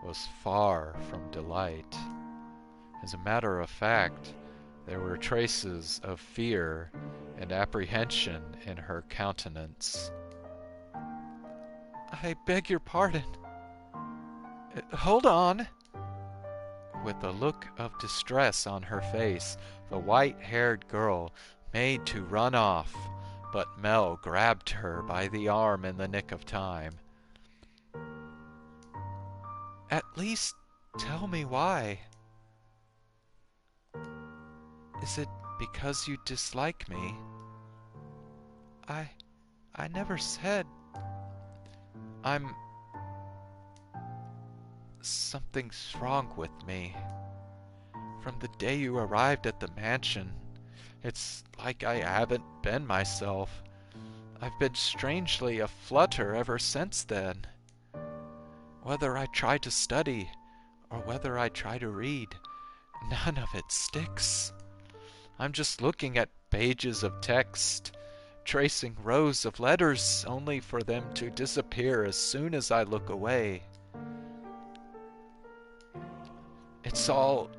was far from delight. As a matter of fact, there were traces of fear and apprehension in her countenance. "I beg your pardon. Hold on." With a look of distress on her face, the white-haired girl made to run off, but Mel grabbed her by the arm in the nick of time. "At least tell me why. Is it because you dislike me?" I never said. I'm... Something's wrong with me. From the day you arrived at the mansion, it's like I haven't been myself. I've been strangely aflutter ever since then. Whether I try to study or whether I try to read, none of it sticks. I'm just looking at pages of text, tracing rows of letters only for them to disappear as soon as I look away. It's all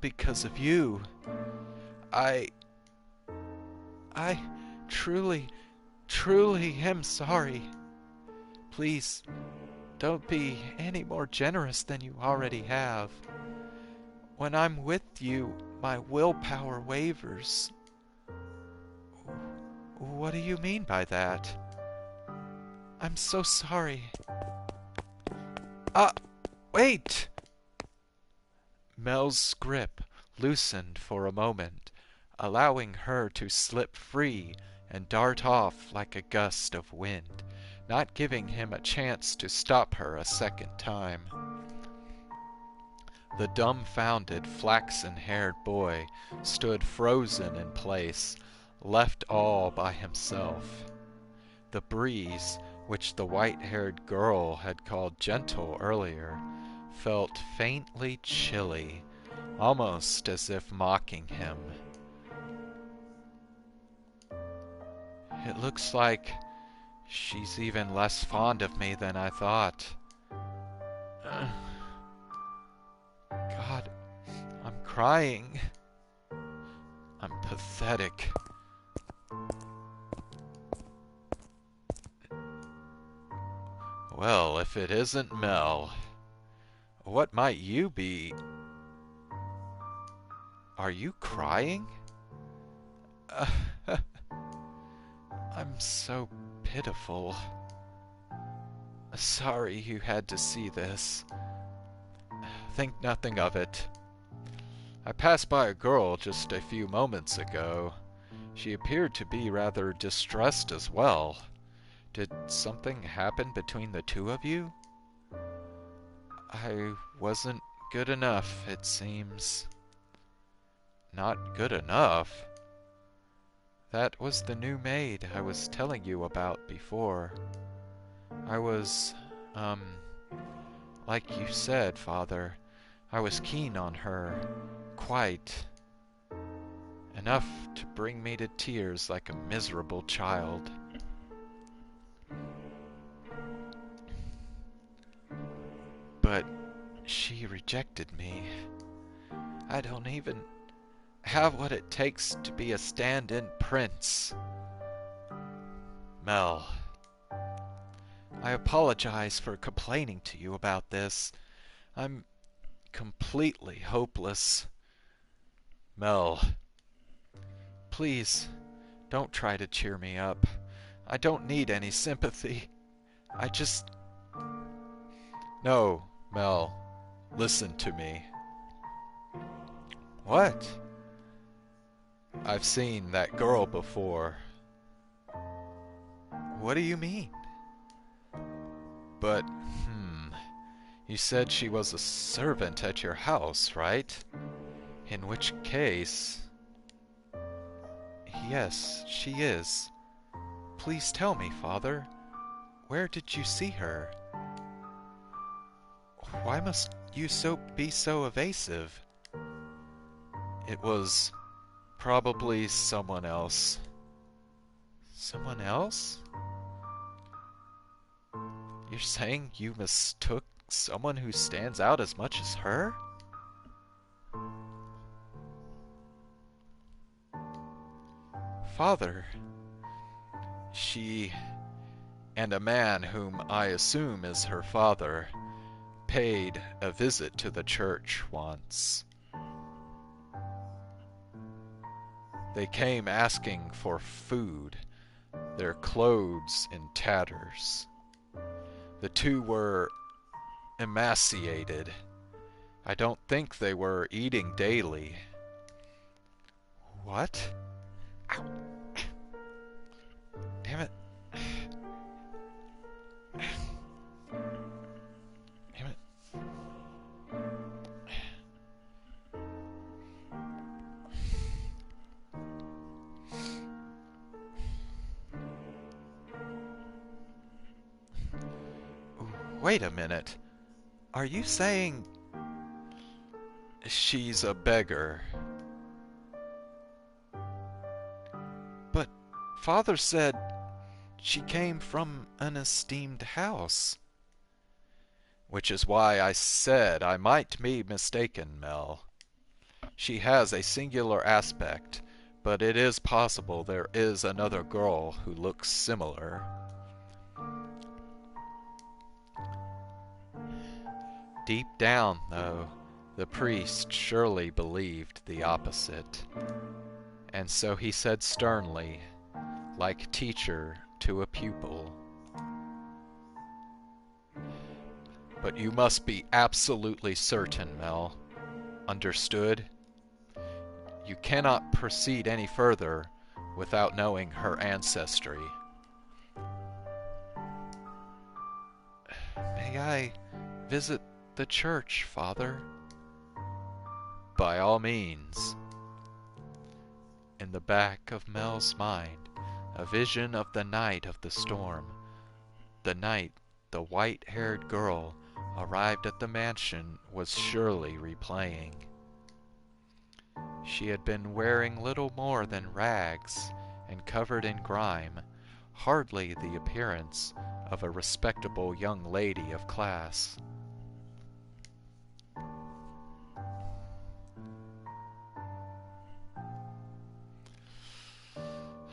because of you. I truly am sorry. Please, don't be any more generous than you already have. When I'm with you, my willpower wavers." "What do you mean by that?" "I'm so sorry." Wait!" Mel's grip loosened for a moment, allowing her to slip free and dart off like a gust of wind, not giving him a chance to stop her a second time. The dumbfounded, flaxen-haired boy stood frozen in place, left all by himself. The breeze, which the white-haired girl had called gentle earlier, felt faintly chilly, almost as if mocking him. "It looks like she's even less fond of me than I thought. God, I'm crying. I'm pathetic." "Well, if it isn't Mel, what might you be? Are you crying?" "I'm so pitiful. Sorry you had to see this. Think nothing of it. I passed by a girl just a few moments ago. She appeared to be rather distressed as well. Did something happen between the two of you?" "I wasn't good enough, it seems." "Not good enough?" "That was the new maid I was telling you about before. I was, like you said, Father, I was keen on her, quite. Enough to bring me to tears like a miserable child. But she rejected me. I don't even have what it takes to be a stand-in prince. Mel, I apologize for complaining to you about this. I'm completely hopeless. Mel, please, don't try to cheer me up. I don't need any sympathy. I just... No, Mel, listen to me." "What?" "I've seen that girl before." "What do you mean?" "But, you said she was a servant at your house, right? In which case..." "Yes, she is. Please tell me, Father, where did you see her?" Why must you be so evasive? It was probably someone else. Someone else? You're saying you mistook someone who stands out as much as her? Father, she and a man whom I assume is her father paid a visit to the church once. They came asking for food, their clothes in tatters. The two were emaciated. I don't think they were eating daily. What? Ow. Damn it. Damn it. Wait a minute. Are you saying she's a beggar? But Father said she came from an esteemed house. Which is why I said I might be mistaken, Mel. She has a singular aspect, but it is possible there is another girl who looks similar. Deep down, though, the priest surely believed the opposite. And so he said sternly, like teacher to a pupil, "But you must be absolutely certain, Mel. Understood? You cannot proceed any further without knowing her ancestry." May I visit the church, Father? By all means. In the back of Mel's mind, a vision of the night of the storm, the night the white-haired girl arrived at the mansion, was surely replaying. She had been wearing little more than rags and covered in grime, hardly the appearance of a respectable young lady of class.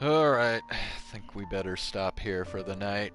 Alright, I think we better stop here for the night.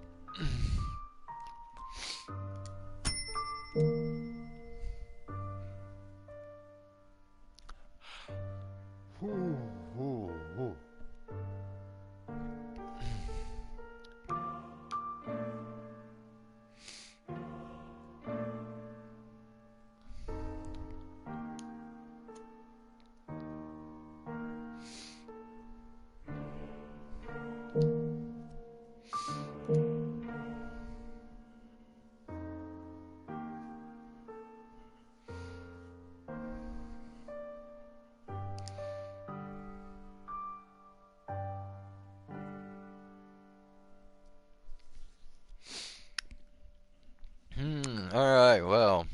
Alright, well.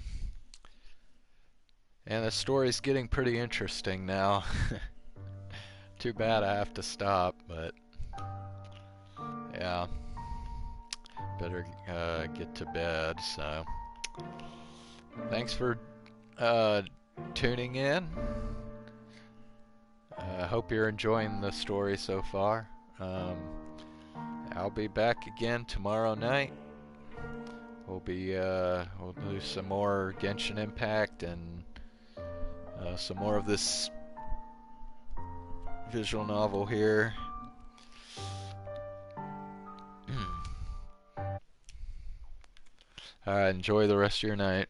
And the story's getting pretty interesting now. Too bad I have to stop, but yeah. Better get to bed, so. Thanks for tuning in. I hope you're enjoying the story so far. I'll be back again tomorrow night. We'll do some more Genshin Impact and some more of this visual novel here. Alright, enjoy the rest of your night.